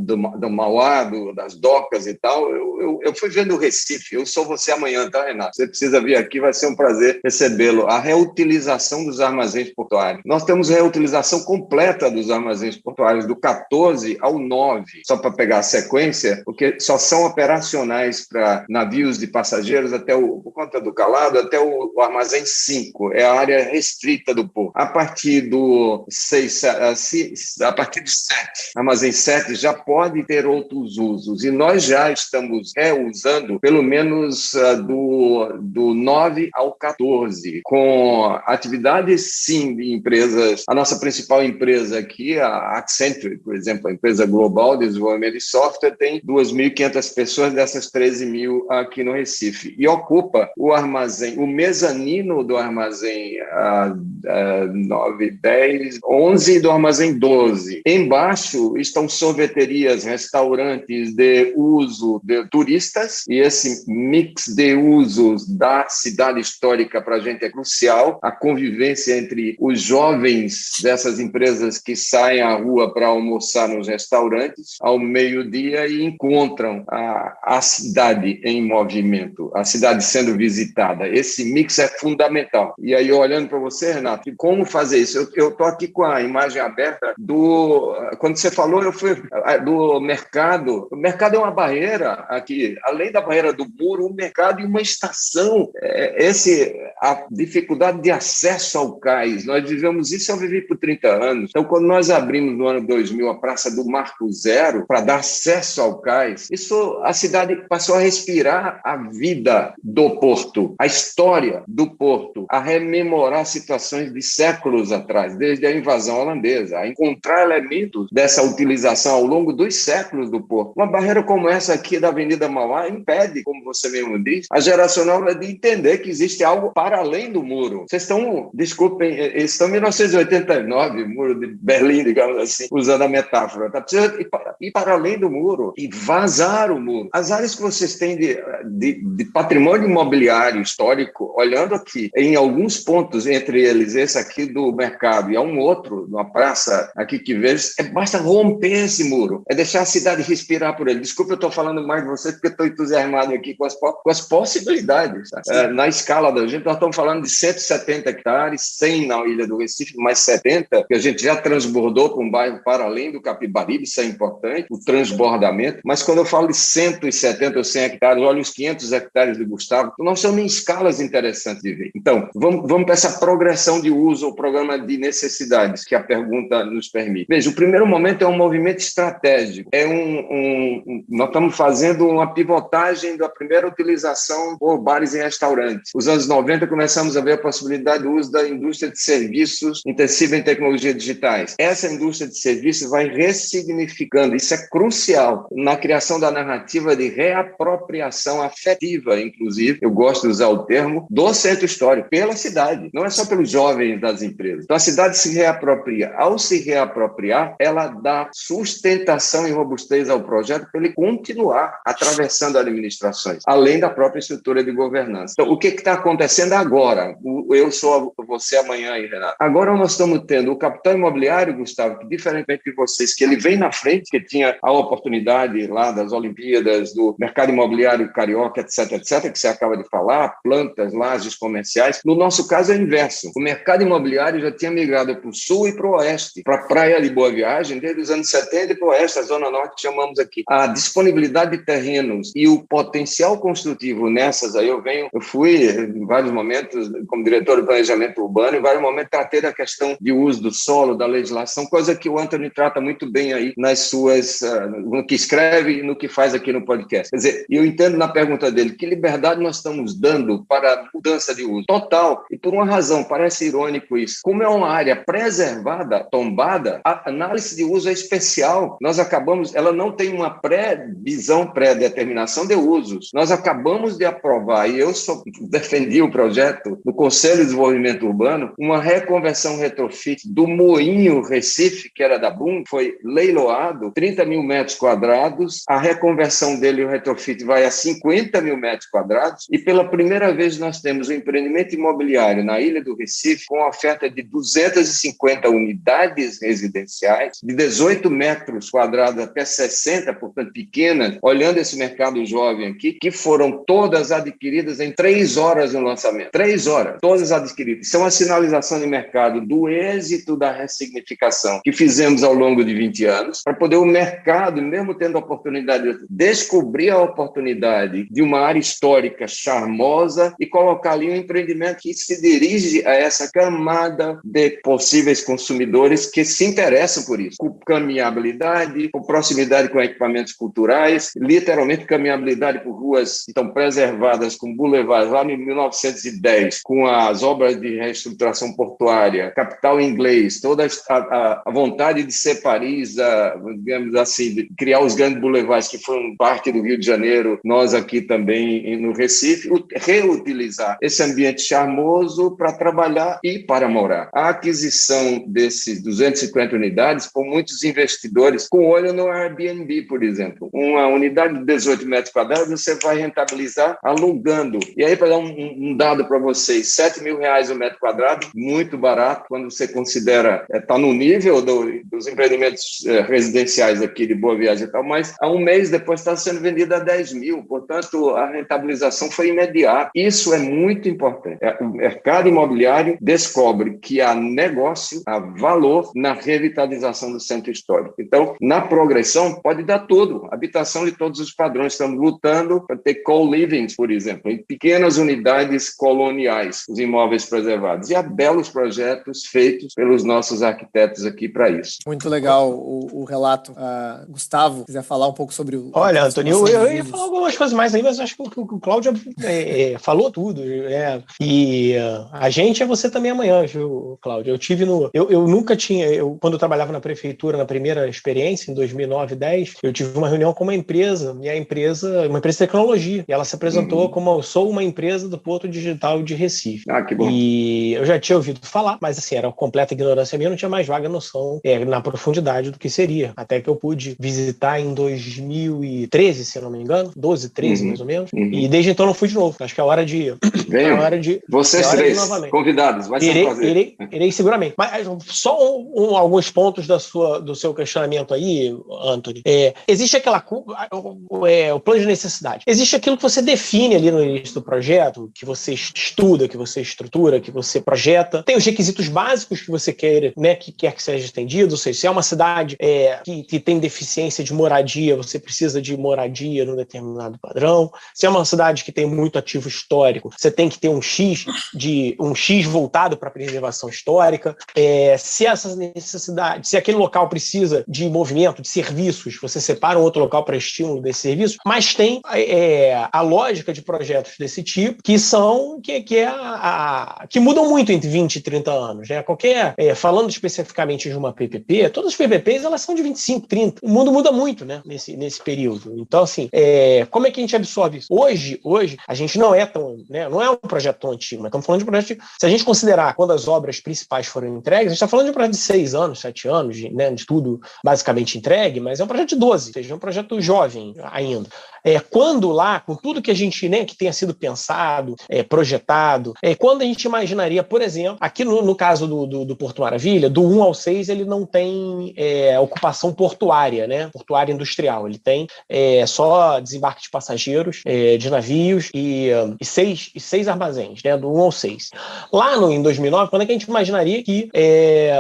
do Mauá, das docas e tal. Eu fui vendo o Recife. Eu sou você amanhã, tá, Renato? Você precisa vir aqui, vai ser um prazer recebê-lo. A reutilização dos armazéns portuários. Nós temos reutilização completa dos armazéns portuários do 14 ao 9, só para pegar a sequência, porque só são operacionais para navios de passageiros por conta do calado, até o armazém 5, é a área restrita do porto. A partir do 7, armazém 7 já pode ter outros usos, e nós já estamos reusando pelo menos do 9 ao 14, com atividades, sim, de empresas. A nossa principal empresa aqui, a Accenture, por exemplo, a empresa global de desenvolvimento de software, tem 2.500 pessoas, dessas 13.000 aqui no Recife, e ocupa o armazém, o mezanino do armazém 9, 10, 11 do armazém 12. Embaixo estão sorveterias, restaurantes de uso de turistas, e esse mix de usos da cidade histórica para a gente é crucial. A convivência entre os jovens dessas empresas que saem à rua para almoçar nos restaurantes ao meio-dia e encontram a cidade em movimento, a cidade sendo visitada. Esse mix é fundamental. E aí, olhando para você, Renato, como fazer isso? Eu estou aqui com a imagem aberta quando você falou, eu fui do mercado. O mercado é uma barreira aqui, além da barreira do muro, um mercado e uma estação. A dificuldade de acesso ao cais. Nós vivemos isso, eu vivi por 30 anos. Então, quando nós abrimos no ano 2000 a Praça do Marco Zero para dar acesso ao cais, a cidade passou a respirar a vida do porto, a história do porto, a rememorar situações de séculos atrás, desde a invasão holandesa, a encontrar elementos dessa utilização ao longo dos séculos do porto. Uma barreira como essa aqui da Avenida Mauá impede, como você mesmo diz, a geração nova de entender que existe algo para além do muro. Vocês estão, desculpem, estão em 1989, o muro de Berlim, digamos assim, usando a metáfora. Tá precisando ir para além do muro e vazar o muro. As áreas que vocês têm de patrimônio imobiliário histórico, olhando aqui, em alguns pontos, entre eles esse aqui do mercado e há um outro, numa praça aqui que vejo, basta romper esse muro, deixar a cidade respirar por ele. Desculpa, eu estou falando falando mais de vocês porque estou entusiasmado aqui com as possibilidades. Na escala da gente, nós estamos falando de 170 hectares, 100 na Ilha do Recife, mais 70, que a gente já transbordou para um bairro para além do Capibaribe, isso é importante, o transbordamento. Mas quando eu falo de 170 ou 100 hectares, olha os 500 hectares de Gustavo, nós estamos em escalas interessantes de ver. Então, vamos para essa progressão de uso, o programa de necessidades que a pergunta nos permite. Veja, o primeiro momento é um movimento estratégico. Nós estamos fazendo uma pivotagem da primeira utilização por bares e restaurantes. Os anos 90 começamos a ver a possibilidade do uso da indústria de serviços intensiva em tecnologias digitais. Essa indústria de serviços vai ressignificando, isso é crucial na criação da narrativa de reapropriação afetiva, inclusive, eu gosto de usar o termo, do centro histórico, pela cidade, não é só pelos jovens das empresas. Então a cidade se reapropria. Ao se reapropriar, ela dá sustentação e robustez ao projeto para ele continuar atravessando administrações, além da própria estrutura de governança. Então, o que está acontecendo agora? Eu sou você amanhã aí, Renato. Agora nós estamos tendo o capital imobiliário, Gustavo, que diferentemente de vocês, que ele vem na frente, que tinha a oportunidade lá das Olimpíadas, do mercado imobiliário carioca, etc., que você acaba de falar, plantas, lajes comerciais. No nosso caso é o inverso. O mercado imobiliário já tinha migrado para o sul e para o oeste, para a Praia de Boa Viagem, desde os anos 70 e para o oeste, a Zona Norte que chamamos aqui. A disponibilidade de terrenos e o potencial construtivo nessas aí, eu fui em vários momentos como diretor de planejamento urbano, em vários momentos tratei da questão de uso do solo, da legislação, coisa que o Anthony trata muito bem aí nas suas, no que escreve e no que faz aqui no podcast. Quer dizer, eu entendo na pergunta dele, que liberdade nós estamos dando para a mudança de uso? Total, e por uma razão, parece irônico isso. Como é uma área preservada, tombada, a análise de uso é especial. Ela não tem uma pré-determinação de usos. Nós acabamos de aprovar, e eu defendi o projeto do Conselho de Desenvolvimento Urbano, uma reconversão retrofit do Moinho Recife, que era da BUM, foi leiloado, 30 mil metros quadrados, a reconversão dele, o retrofit, vai a 50 mil metros quadrados, e pela primeira vez nós temos um empreendimento imobiliário na Ilha do Recife com oferta de 250 unidades residenciais, de 18 metros quadrados até 60, portanto pequenas, olhando esse mercado jovem aqui, que foram todas adquiridas em 3 horas no lançamento. 3 horas, todas adquiridas. Isso é uma sinalização de mercado do êxito da ressignificação que fizemos ao longo de 20 anos, para poder o mercado, mesmo tendo a oportunidade de descobrir a oportunidade de uma área histórica charmosa e colocar ali um empreendimento que se dirige a essa camada de possíveis consumidores que se interessam por isso, com caminhabilidade, com proximidade com equipamentos culturais, literalmente caminhabilidade por ruas que estão preservadas com boulevards lá em 1910, com as obras de reestruturação portuária, capital inglês, toda a vontade de ser Paris, digamos assim, de criar os grandes boulevards que foram parte do Rio de Janeiro, nós aqui também no Recife, reutilizar esse ambiente charmoso para trabalhar e para morar. A aquisição desses 250 unidades por muitos investidores com olho no Airbnb, por exemplo. Uma unidade de 18 metros quadrados você vai rentabilizar alugando. E aí, para dar um dado para vocês, R$7.000 o metro quadrado, muito barato, quando você considera, está no nível dos empreendimentos residenciais aqui de Boa Viagem e tal, mas há um mês depois está sendo vendido a 10 mil, portanto, a rentabilização foi imediata. Isso é muito importante. O mercado imobiliário descobre que há negócio, há valor na revitalização do centro histórico. Então, na progressão, pode dar tudo. Habitação de todos os padrões. Estamos lutando para ter co-livings, por exemplo, em pequenas unidades coloniais, os imóveis preservados. E há belos projetos feitos pelos nossos arquitetos aqui para isso. Muito legal o relato. Gustavo, quiser falar um pouco sobre o... Olha, Antônio, eu ia falar algumas coisas mais aí, mas acho que o Cláudio falou tudo. E a gente é você também amanhã, viu, Cláudio? Eu nunca tinha... Quando eu trabalhava na prefeitura, na primeira experiência, em 2009, 2010, eu tive uma reunião com uma empresa, e uma empresa de tecnologia, e ela se apresentou como eu sou uma empresa do Porto Digital de Recife. Que bom. E eu já tinha ouvido falar, mas assim, era completa ignorância minha, não tinha mais vaga noção na profundidade do que seria. Até que eu pude visitar em 2013, se eu não me engano, 12, 13 mais ou menos, e desde então não fui de novo. Acho que é hora de... Vocês três, convidados, vai ser um prazer. Irei seguramente. Mas só alguns pontos do seu questionamento aí, Anthony. Existe o plano de necessidade? Existe aquilo que você define ali no início do projeto, que você estuda, que você estrutura, que você projeta. Tem os requisitos básicos que você quer, né, que quer que seja estendido, ou seja, se é uma cidade que tem deficiência de moradia, você precisa de moradia num determinado padrão. Se é uma cidade que tem muito ativo histórico, você tem que ter um X voltado para a preservação histórica. Se essa necessidade, se aquele local precisa de movimento, de serviços, você separa um outro local para estímulo desses serviços, mas tem a lógica de projetos desse tipo que mudam muito entre 20 e 30 anos, né? Falando especificamente de uma PPP, todas as PPPs elas são de 25, 30. O mundo muda muito, né, nesse período. Então, assim, como é que a gente absorve isso? Hoje a gente não é tão, né, não é um projeto tão antigo, mas estamos falando de um projeto se a gente considerar quando as obras principais foram entregues, a gente está falando de um projeto de 6 anos, 7 anos, né, de tudo basicamente entregue, mas é um projeto de 12, ou seja, é um projeto jovem ainda. Quando lá, com tudo que a gente, né, que tenha sido pensado, projetado, quando a gente imaginaria, por exemplo, aqui no caso do Porto Maravilha, do 1 ao 6, ele não tem ocupação portuária, né, portuária industrial, ele tem só desembarque de passageiros, de navios e 6 armazéns, né, do 1 ao 6. Lá em 2009, quando é que a gente imaginaria que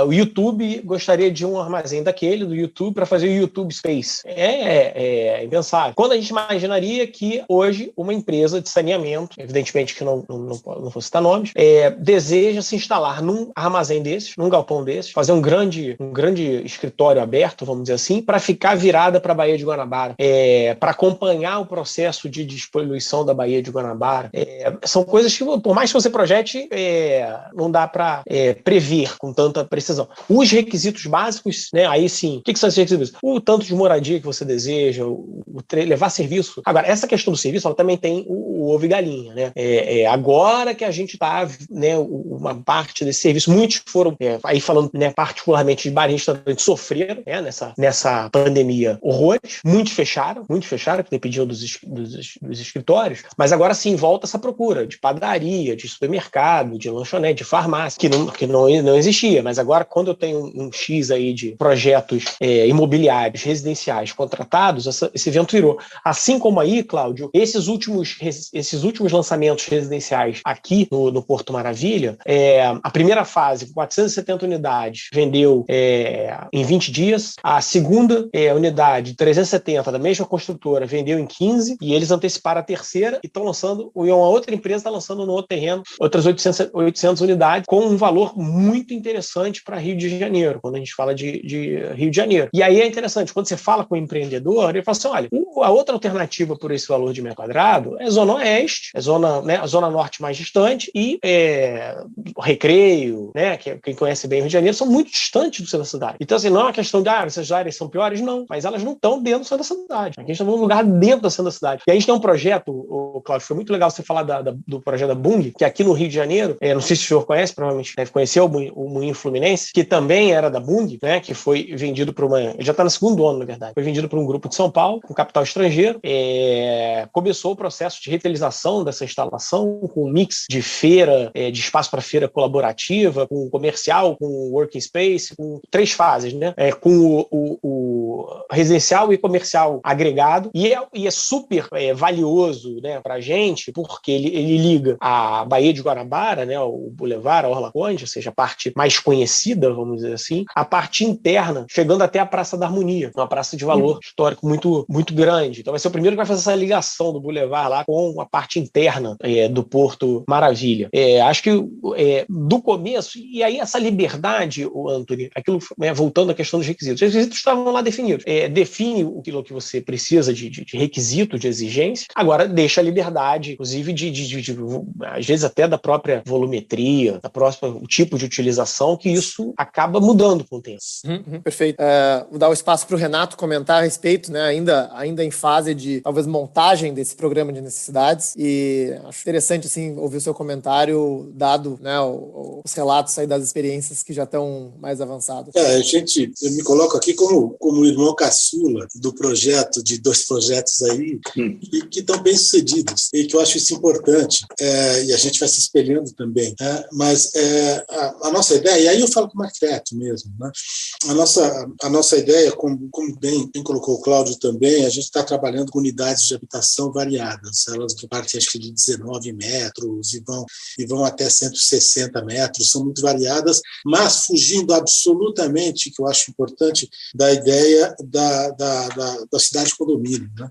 o YouTube gostaria de um armazém daquele, do YouTube, para fazer o YouTube Space? É impensável. Quando a gente imaginaria que hoje uma empresa de saneamento, evidentemente que não vou citar nomes, deseja se instalar num armazém desses, num galpão desses, fazer um grande escritório aberto, vamos dizer assim, para ficar virada para a Baía de Guanabara, para acompanhar o processo de despoluição da Baía de Guanabara. São coisas que, por mais que você projete, não dá para prever com tanta precisão. Os requisitos básicos, né, aí sim, o que são esses requisitos? O tanto de moradia que você deseja, levar serviço. Agora, essa questão do serviço, ela também tem o ovo e galinha, né? Agora que a gente está, né, uma parte desse serviço, muitos foram, aí falando, né, particularmente de bares, restaurantes, sofreram, né, nessa pandemia horrores, muitos fecharam, que dependiam dos escritórios, mas agora sim volta essa procura de padaria, de supermercado, de lanchonete, de farmácia, que não existia, mas agora quando eu tenho um X aí de projetos imobiliários, residenciais contratados, esse evento virou. Assim como aí, Cláudio, esses últimos lançamentos residenciais aqui no Porto Maravilha, a primeira fase, com 470 unidades, vendeu em 20 dias, a segunda unidade, 370, da mesma construtora, vendeu em 15, e eles anteciparam a terceira e estão lançando, e uma outra empresa está lançando no outro terreno, outras 800 unidades, com um valor muito interessante para Rio de Janeiro, quando a gente fala de Rio de Janeiro. E aí é interessante, quando você fala com o empreendedor, ele fala assim, olha, a outra alternativa por esse valor de metro quadrado é Zona Oeste, a Zona Norte mais distante e Recreio, né, quem conhece bem o Rio de Janeiro, são muito distantes do centro da cidade. Então, assim, não é uma questão de essas áreas são piores, não, mas elas não estão dentro do centro da cidade. Aqui a gente está num lugar dentro do centro da cidade. E a gente tem um projeto, Cláudio, foi muito legal você falar do projeto da Bung, que aqui no Rio de Janeiro, não sei se o senhor conhece, provavelmente deve conhecer o Moinho Fluminense, que também era da Bung, né, que foi vendido para ele já está no segundo ano, na verdade, foi vendido para um grupo de São Paulo, com capital estrangeiro. Começou o processo de revitalização dessa instalação, com um mix de feira, de espaço para feira colaborativa, com comercial, com working space, com 3 fases, né? Com o residencial e comercial agregado, e é super valioso, né, para a gente, porque ele liga a Baía de Guanabara, né, o Boulevard, a Orla Conde, ou seja, a parte mais conhecida, vamos dizer assim, a parte interna, chegando até a Praça da Harmonia, uma praça de valor histórico muito, muito grande. Então vai ser o primeiro que vai fazer essa ligação do Boulevard lá com a parte interna do Porto Maravilha. Acho que do começo, e aí essa liberdade, o Anthony, aquilo, voltando à questão dos requisitos. Os requisitos estavam lá definidos. Define aquilo que você precisa de requisito, de exigência. Agora deixa a liberdade, inclusive, às vezes até da própria volumetria, o tipo de utilização, que isso acaba mudando com o tempo. Perfeito. Vou dar o espaço para o Renato comentar a respeito, né, ainda em fase de, talvez, montagem desse programa de necessidades cidades, e acho interessante assim, ouvir o seu comentário, dado, né, os relatos aí das experiências que já estão mais avançadas. Eu me coloco aqui como irmão caçula do projeto, de 2 projetos aí, que estão bem sucedidos, e que eu acho isso importante, e a gente vai se espelhando também. Mas a nossa ideia, e aí eu falo como arquiteto mesmo, né? A nossa ideia, como bem colocou o Cláudio também, a gente está trabalhando com unidades de habitação variadas. Elas partem, acho que, de 19 metros e vão até 160 metros, são muito variadas, mas fugindo absolutamente, que eu acho importante, da ideia da cidade condomínio, né?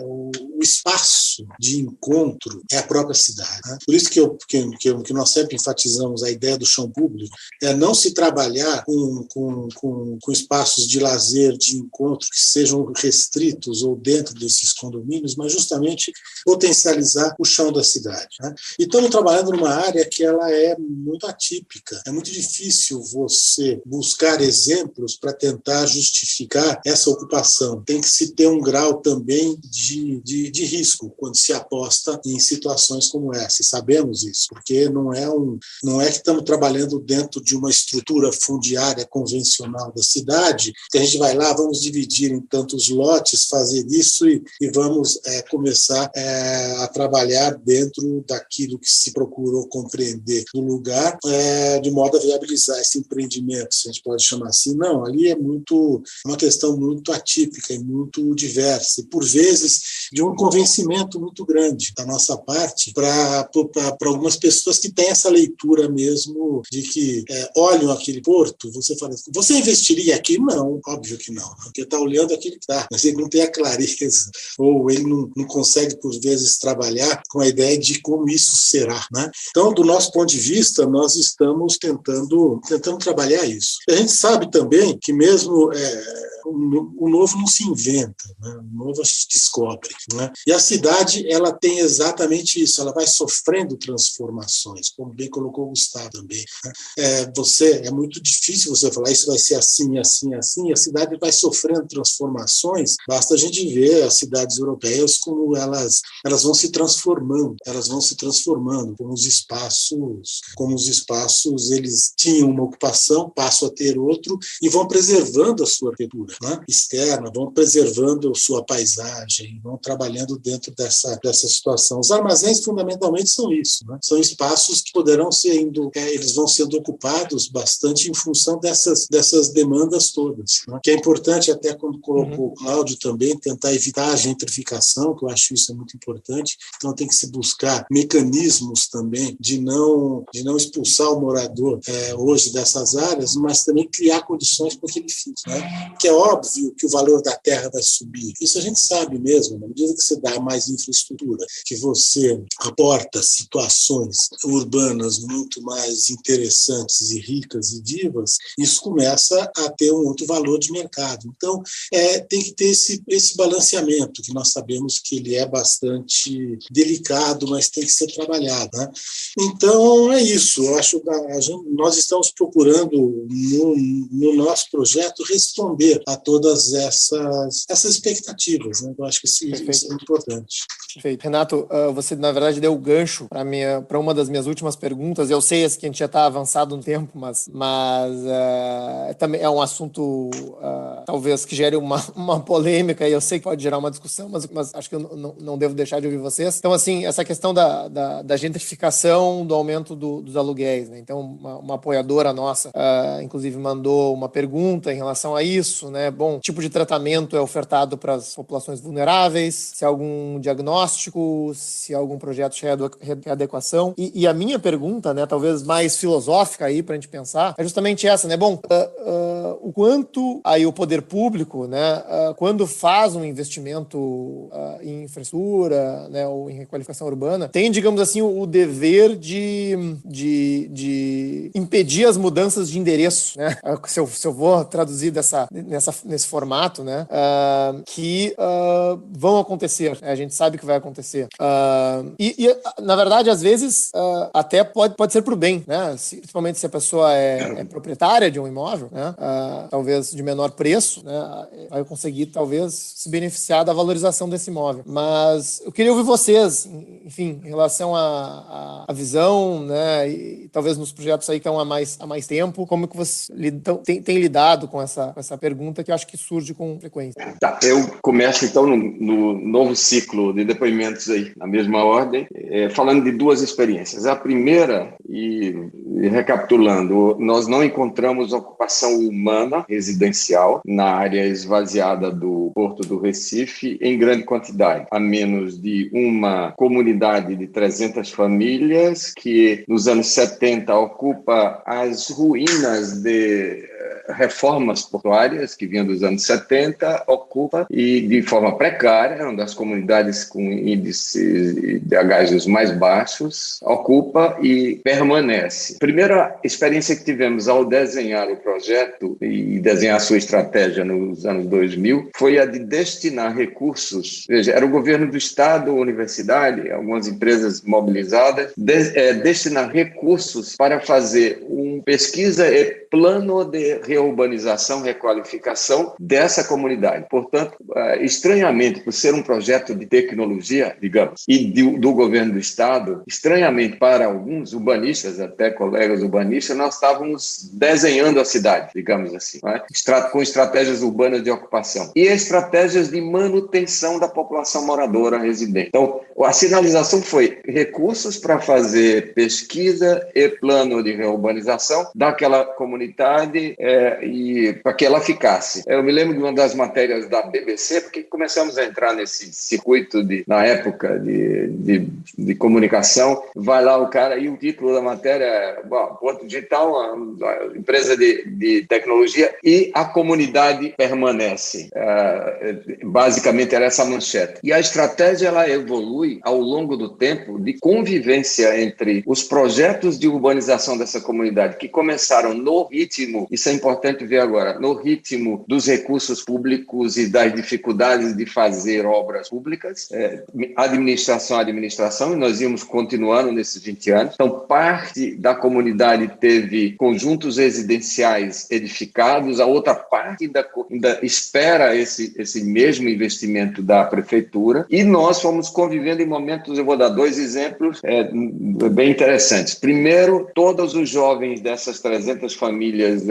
O espaço de encontro é a própria cidade, né? Por isso que nós sempre enfatizamos a ideia do chão público, não se trabalhar com espaços de lazer, de encontro que sejam restritos ou dentro desses condomínios, mas justamente potencializar o chão da cidade, né? E estamos trabalhando numa área que ela é muito atípica. É muito difícil você buscar exemplos para tentar justificar essa ocupação. Tem que se ter um grau também de risco quando se aposta em situações como essa. E sabemos isso, porque não é que estamos trabalhando dentro de uma estrutura fundiária convencional da cidade, que a gente vai lá, vamos dividir em tantos lotes, fazer isso e vamos começar a trabalhar dentro daquilo que se procurou compreender do lugar, de modo a viabilizar esse empreendimento, se a gente pode chamar assim. Não, ali é uma questão muito atípica e muito diversa, e por vezes de um convencimento muito grande da nossa parte para algumas pessoas que têm essa leitura mesmo de que olham aquele porto, você fala assim, você investiria aqui? Não, óbvio que não, porque está olhando aquele que está, mas ele não tem a clareza, ou ele não consegue, por vezes, trabalhar com a ideia de como isso será, né? Então, do nosso ponto de vista, nós estamos tentando trabalhar isso. A gente sabe também que mesmo o novo não se inventa, né? O novo a gente descobre, né? E a cidade, ela tem exatamente isso, ela vai sofrendo transformações, como bem colocou o Gustavo também, né? É muito difícil você falar isso vai ser assim, assim, assim, a cidade vai sofrendo transformações, basta a gente ver as cidades europeias como elas vão se transformando, como os espaços eles tinham uma ocupação, passam a ter outro e vão preservando a sua arquitetura, né, externa, vão preservando a sua paisagem, vão trabalhando dentro dessa situação. Os armazéns, fundamentalmente, são isso, né? São espaços que poderão eles vão sendo ocupados bastante em função dessas demandas todas, né? Que é importante, até como colocou o Cláudio também, tentar evitar a gentrificação, que eu acho isso muito importante. Então tem que se buscar mecanismos também de não expulsar o morador hoje dessas áreas, mas também criar condições para que ele fique, né? Que é óbvio que o valor da terra vai subir. Isso a gente sabe mesmo, na medida que você dá mais infraestrutura, que você aporta situações urbanas muito mais interessantes e ricas e vivas, isso começa a ter um outro valor de mercado. Então, tem que ter esse balanceamento, que nós sabemos que ele é bastante delicado, mas tem que ser trabalhado, né? Então, é isso. Eu acho que nós estamos procurando, no nosso projeto, responder a todas essas expectativas, né? Eu acho que isso é muito importante. Perfeito. Renato, você, na verdade, deu o gancho para uma das minhas últimas perguntas. Eu sei que a gente já está avançado no tempo, mas também é um assunto, talvez, que gere uma polêmica, e eu sei que pode gerar uma discussão, mas acho que eu não devo deixar de ouvir vocês. Então, assim, essa questão da gentrificação, do aumento dos aluguéis, né? Então, uma apoiadora nossa, inclusive, mandou uma pergunta em relação a isso, né? Bom, tipo de tratamento é ofertado para as populações vulneráveis, se há algum diagnóstico, se há algum projeto de readequação. E a minha pergunta, né, talvez mais filosófica aí para a gente pensar, é justamente essa, né? Bom, o quanto aí o poder público, né, quando faz um investimento em infraestrutura, né, ou em requalificação urbana, tem, digamos assim, o dever de impedir as mudanças de endereço, né? Se eu vou traduzir nesse formato, né, que vão acontecer. A gente sabe que vai acontecer. Na verdade, às vezes, até pode ser pro bem, né? Principalmente se a pessoa é proprietária de um imóvel, né? Talvez de menor preço, né? Vai conseguir, talvez, se beneficiar da valorização desse imóvel. Mas eu queria ouvir vocês, enfim, em relação à visão, né? E talvez nos projetos aí que estão há mais tempo, como que vocês têm lidado com essa pergunta que eu acho que surge com frequência. Tá, eu começo então no novo ciclo de depoimentos aí, na mesma ordem, falando de duas experiências. A primeira, e recapitulando, nós não encontramos ocupação humana residencial na área esvaziada do Porto do Recife em grande quantidade, a menos de uma comunidade de 300 famílias que nos anos 70 ocupa as ruínas de reformas portuárias que vinham dos anos 70, ocupa e de forma precária, uma das comunidades com índices de HGs mais baixos, ocupa e permanece. Primeira experiência que tivemos ao desenhar o projeto e desenhar sua estratégia nos anos 2000 foi a de destinar recursos, veja, era o governo do estado, a universidade, algumas empresas mobilizadas, destinar recursos para fazer uma pesquisa e plano de reurbanização, requalificação dessa comunidade. Portanto, estranhamente, por ser um projeto de tecnologia, digamos, e do governo do estado, estranhamente para alguns urbanistas, até colegas urbanistas, nós estávamos desenhando a cidade, digamos assim, né? Com estratégias urbanas de ocupação e estratégias de manutenção da população moradora residente. Então, a sinalização foi recursos para fazer pesquisa e plano de reurbanização daquela comunidade e para que ela ficasse. Eu me lembro de uma das matérias da BBC, porque começamos a entrar nesse circuito na época de comunicação, vai lá o cara e o título da matéria é Porto Digital, uma empresa de tecnologia e a comunidade permanece. Basicamente era essa manchete. E a estratégia ela evolui ao longo do tempo de convivência entre os projetos de urbanização dessa comunidade que começaram no ritmo, isso é importante ver agora, no ritmo dos recursos públicos e das dificuldades de fazer obras públicas, administração, e nós íamos continuando nesses 20 anos. Então, parte da comunidade teve conjuntos residenciais edificados, a outra parte ainda espera esse mesmo investimento da prefeitura, e nós fomos convivendo em momentos, eu vou dar 2 exemplos bem interessantes. Primeiro, todos os jovens dessas 300 famílias,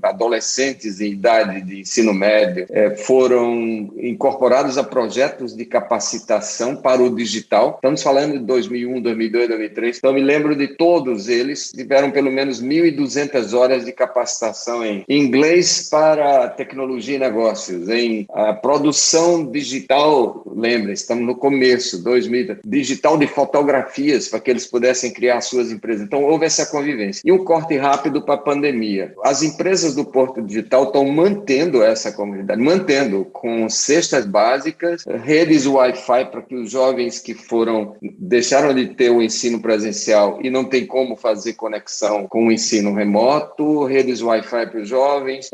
adolescentes em idade de ensino médio, foram incorporados a projetos de capacitação para o digital. Estamos falando de 2001, 2002, 2003. Então, me lembro de todos eles, tiveram pelo menos 1.200 horas de capacitação em inglês para tecnologia e negócios, em produção digital, lembrem-se, estamos no começo, 2000, digital de fotografias, para que eles pudessem criar suas empresas. Então, houve essa convivência. E um corte rápido para a pandemia. As empresas do Porto Digital estão mantendo essa comunidade, com cestas básicas, redes Wi-Fi para que os jovens que deixaram de ter o ensino presencial e não tem como fazer conexão com o ensino remoto, redes Wi-Fi para os jovens.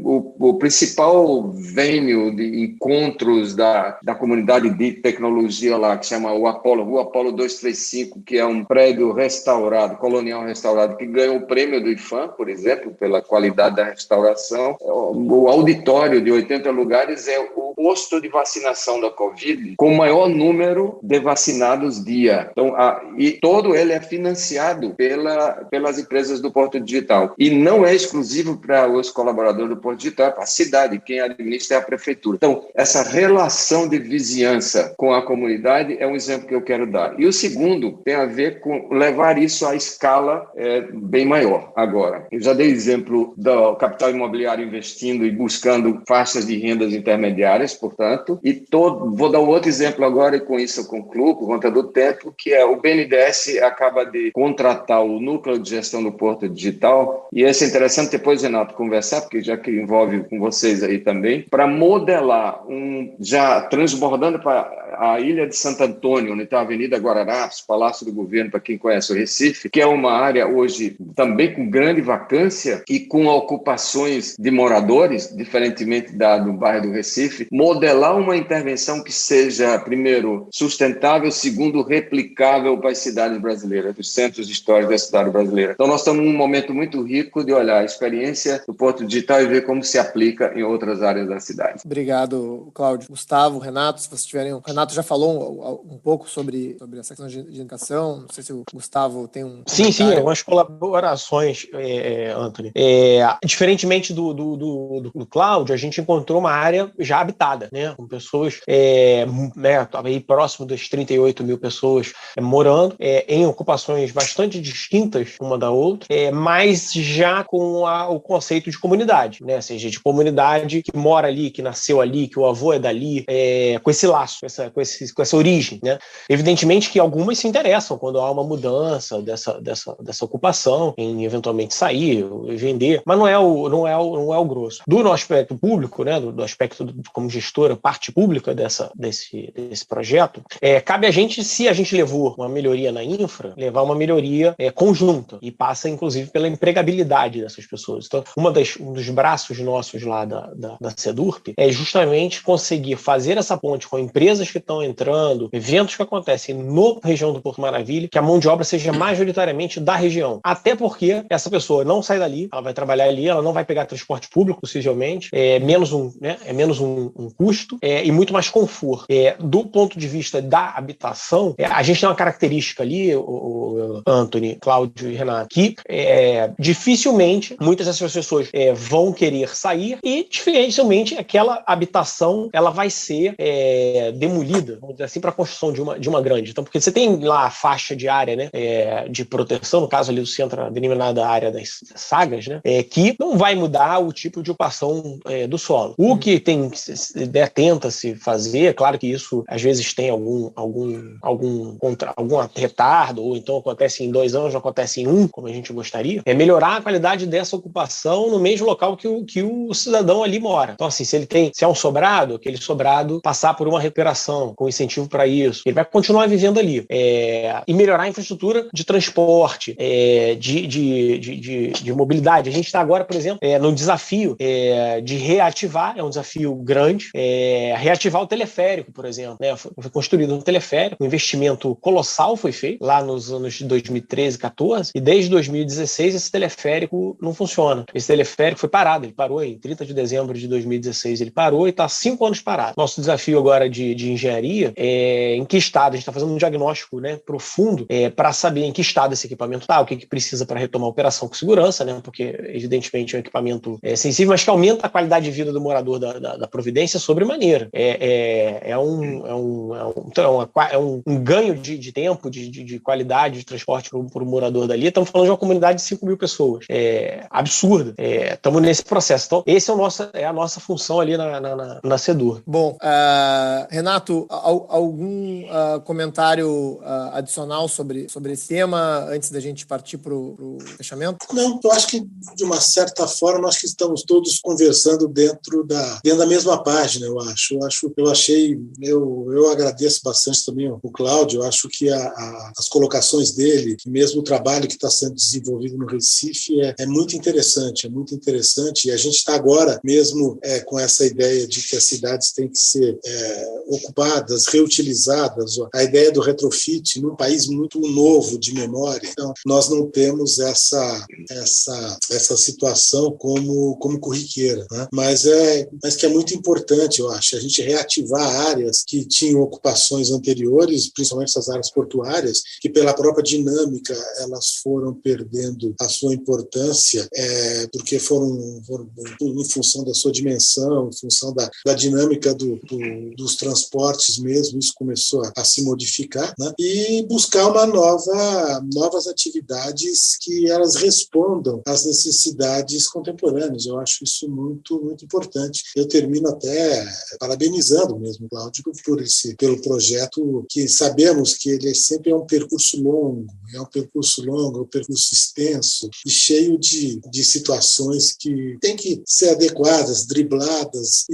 O principal venue de encontros da comunidade de tecnologia lá, que chama o Apolo, Rua Apolo 235, que é um prédio restaurado, colonial restaurado, que ganhou o prêmio do IFAM, por exemplo, pela qualidade da restauração. O auditório de 80 lugares é o posto de vacinação da Covid com o maior número de vacinados dia. Então, e todo ele é financiado pelas empresas do Porto Digital. E não é exclusivo para os colaboradores do Porto Digital, é para a cidade. Quem administra é a prefeitura. Então, essa relação de vizinhança com a comunidade é um exemplo que eu quero dar. E o segundo tem a ver com levar isso à escala bem maior. Agora, eu já dei exemplo do capital imobiliário investindo e buscando faixas de rendas intermediárias, portanto, vou dar um outro exemplo agora, e com isso eu concluo, por conta do tempo, que é o BNDES acaba de contratar o núcleo de gestão do Porto Digital, e esse é interessante depois, Renato, conversar, porque já que envolve com vocês aí também, para modelar já transbordando para a ilha de Santo Antônio, onde está a Avenida Guararapes, Palácio do Governo, para quem conhece o Recife, que é uma área hoje também com grande vacância e com a ocupações de moradores, diferentemente do bairro do Recife, modelar uma intervenção que seja, primeiro, sustentável, segundo, replicável para as cidades brasileiras, dos centros históricos da cidade brasileira. Então, nós estamos num momento muito rico de olhar a experiência do Porto Digital e ver como se aplica em outras áreas da cidade. Obrigado, Cláudio. Gustavo, Renato, se vocês tiverem... O Renato já falou um pouco sobre essa questão de educação. Não sei se o Gustavo tem um... Sim, algumas colaborações, Anthony. Diferentemente do Cláudio, a gente encontrou uma área já habitada, né, com pessoas aí próximo das 38 mil pessoas morando, em ocupações bastante distintas uma da outra, mas já com o conceito de comunidade, né, ou seja, de comunidade que mora ali, que nasceu ali, que o avô é dali, com esse laço, com essa origem, né. Evidentemente que algumas se interessam quando há uma mudança dessa ocupação, em eventualmente sair, vender, mas não é o grosso. Do nosso aspecto público, né, do aspecto como gestora, parte pública desse projeto, cabe a gente, se a gente levou uma melhoria na infra, levar uma melhoria conjunta, e passa, inclusive, pela empregabilidade dessas pessoas. Então, um dos braços nossos lá da CEDURP é justamente conseguir fazer essa ponte com empresas que estão entrando, eventos que acontecem na região do Porto Maravilha, que a mão de obra seja majoritariamente da região. Até porque essa pessoa não sai dali, ela vai trabalhar ali, ela não vai pegar transporte público, possivelmente, menos um custo e muito mais conforto. Do ponto de vista da habitação, a gente tem uma característica ali, o Anthony, Cláudio e Renato, que dificilmente muitas dessas pessoas vão querer sair e dificilmente aquela habitação ela vai ser demolida, vamos dizer assim, para a construção de uma grande. Então, porque você tem lá a faixa de área, né, de proteção, no caso ali do centro, denominada área das sagas, né, que não vai mudar o tipo de ocupação do solo. O que tenta-se fazer, claro que isso às vezes tem algum retardo, ou então acontece em 2 anos, não acontece em 1, como a gente gostaria, melhorar a qualidade dessa ocupação no mesmo local que o cidadão ali mora. Então, assim, se é um sobrado, aquele sobrado passar por uma recuperação, com incentivo para isso, ele vai continuar vivendo ali. E melhorar a infraestrutura de transporte, de mobilidade. A gente está agora, por exemplo, no desafio de reativar, é um desafio grande, reativar o teleférico, por exemplo, né? Foi construído um teleférico, um investimento colossal foi feito lá nos anos de 2013, 14, e desde 2016 esse teleférico não funciona. Esse teleférico foi parado, ele parou em 30 de dezembro de 2016, ele parou e está 5 anos parado. Nosso desafio agora de engenharia é em que estado, a gente está fazendo um diagnóstico, né, profundo para saber em que estado esse equipamento está, o que precisa para retomar a operação com segurança, né, porque evidentemente é um equipamento sensível, mas que aumenta a qualidade de vida do morador da Providência sobremaneira. É um ganho de tempo, de qualidade de transporte para o morador dali. Estamos falando de uma comunidade de 5 mil pessoas. Absurda. Estamos nesse processo. Então, esse é a nossa função ali na CEDUR. Bom, Renato, algum comentário adicional sobre esse tema antes da gente partir para o fechamento? Não, eu acho que, de uma certa forma, nós que estamos todos conversando dentro da mesma página, eu acho. Eu agradeço bastante também o Cláudio, eu acho que as colocações dele, mesmo o trabalho que está sendo desenvolvido no Recife, é muito interessante, e a gente está agora mesmo com essa ideia de que as cidades têm que ser ocupadas, reutilizadas, a ideia do retrofit num país muito novo de memória. Então, nós não temos essa situação como corriqueira, né? Mas que é muito importante, eu acho, a gente reativar áreas que tinham ocupações anteriores, principalmente essas áreas portuárias, que pela própria dinâmica elas foram perdendo a sua importância, porque foram em função da sua dimensão, em função da dinâmica dos transportes mesmo, isso começou a se modificar, né? E buscar novas atividades que elas respondam às necessidades contemporâneas. Eu acho isso muito, muito importante. Eu termino até parabenizando mesmo, Cláudio, pelo projeto, que sabemos que ele sempre é um percurso longo, é um percurso extenso e cheio de situações que têm que ser adequadas, dribladas,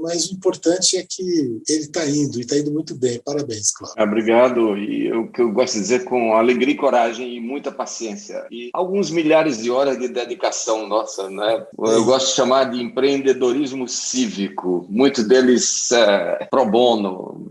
mas o importante é que ele está indo muito bem. Parabéns, Cláudio. Obrigado, e o que eu gosto de dizer, com alegria e coragem e muita paciência, e alguns milhares de horas de dedicação dedicação nossa, né? Eu gosto de chamar de empreendedorismo cívico, muito deles pro bono,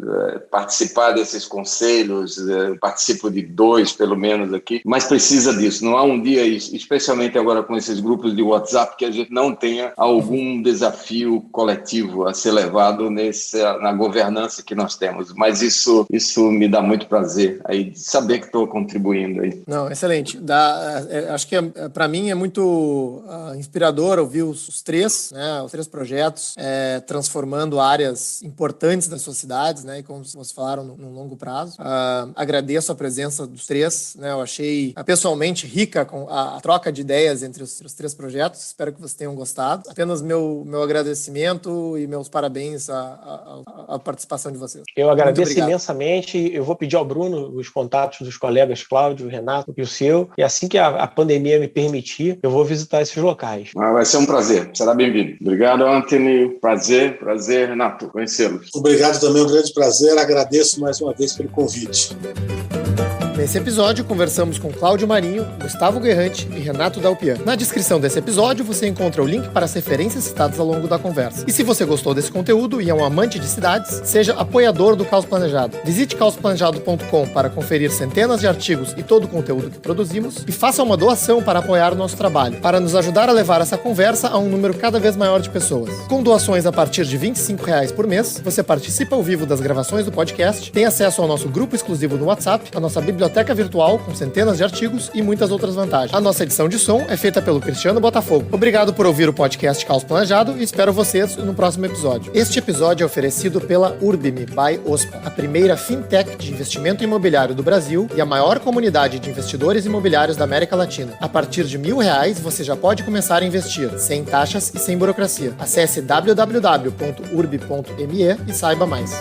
participar desses conselhos, participo de 2 pelo menos aqui, mas precisa disso, não há um dia, especialmente agora com esses grupos de WhatsApp, que a gente não tenha algum desafio coletivo a ser levado na governança que nós temos, mas isso me dá muito prazer aí de saber que estou contribuindo aí. Não, excelente. Acho que para mim é muito inspirador ouvir os três projetos transformando áreas importantes das suas cidades, né, e como vocês falaram, num longo prazo. Agradeço a presença dos três, né, eu achei pessoalmente rica com a troca de ideias entre os três projetos, espero que vocês tenham gostado. Apenas meu agradecimento e meus parabéns à participação de vocês. Eu agradeço imensamente, eu vou pedir ao Bruno os contatos dos colegas Cláudio, Renato e o seu, e assim que a pandemia me permitir, eu vou visitar esses locais. Vai ser um prazer, será bem-vindo. Obrigado, Anthony, prazer, Renato, conhecê-los. Obrigado também, um grande prazer, agradeço mais uma vez pelo convite. Nesse episódio, conversamos com Cláudio Marinho, Gustavo Guerrante e Renato Dalpian. Na descrição desse episódio, você encontra o link para as referências citadas ao longo da conversa. E se você gostou desse conteúdo e é um amante de cidades, seja apoiador do Caos Planejado. Visite caosplanejado.com para conferir centenas de artigos e todo o conteúdo que produzimos e faça uma doação para apoiar o nosso trabalho, para nos ajudar a levar essa conversa a um número cada vez maior de pessoas. Com doações a partir de R$ 25,00 por mês, você participa ao vivo das gravações do podcast, tem acesso ao nosso grupo exclusivo no WhatsApp, a nossa biblioteca virtual com centenas de artigos e muitas outras vantagens. A nossa edição de som é feita pelo Cristiano Botafogo. Obrigado por ouvir o podcast Caos Planejado e espero vocês no próximo episódio. Este episódio é oferecido pela Urbimi by OSPA, a primeira fintech de investimento imobiliário do Brasil e a maior comunidade de investidores imobiliários da América Latina. A partir de R$ 1.000 você já pode começar a investir, sem taxas e sem burocracia. Acesse www.urbi.me e saiba mais.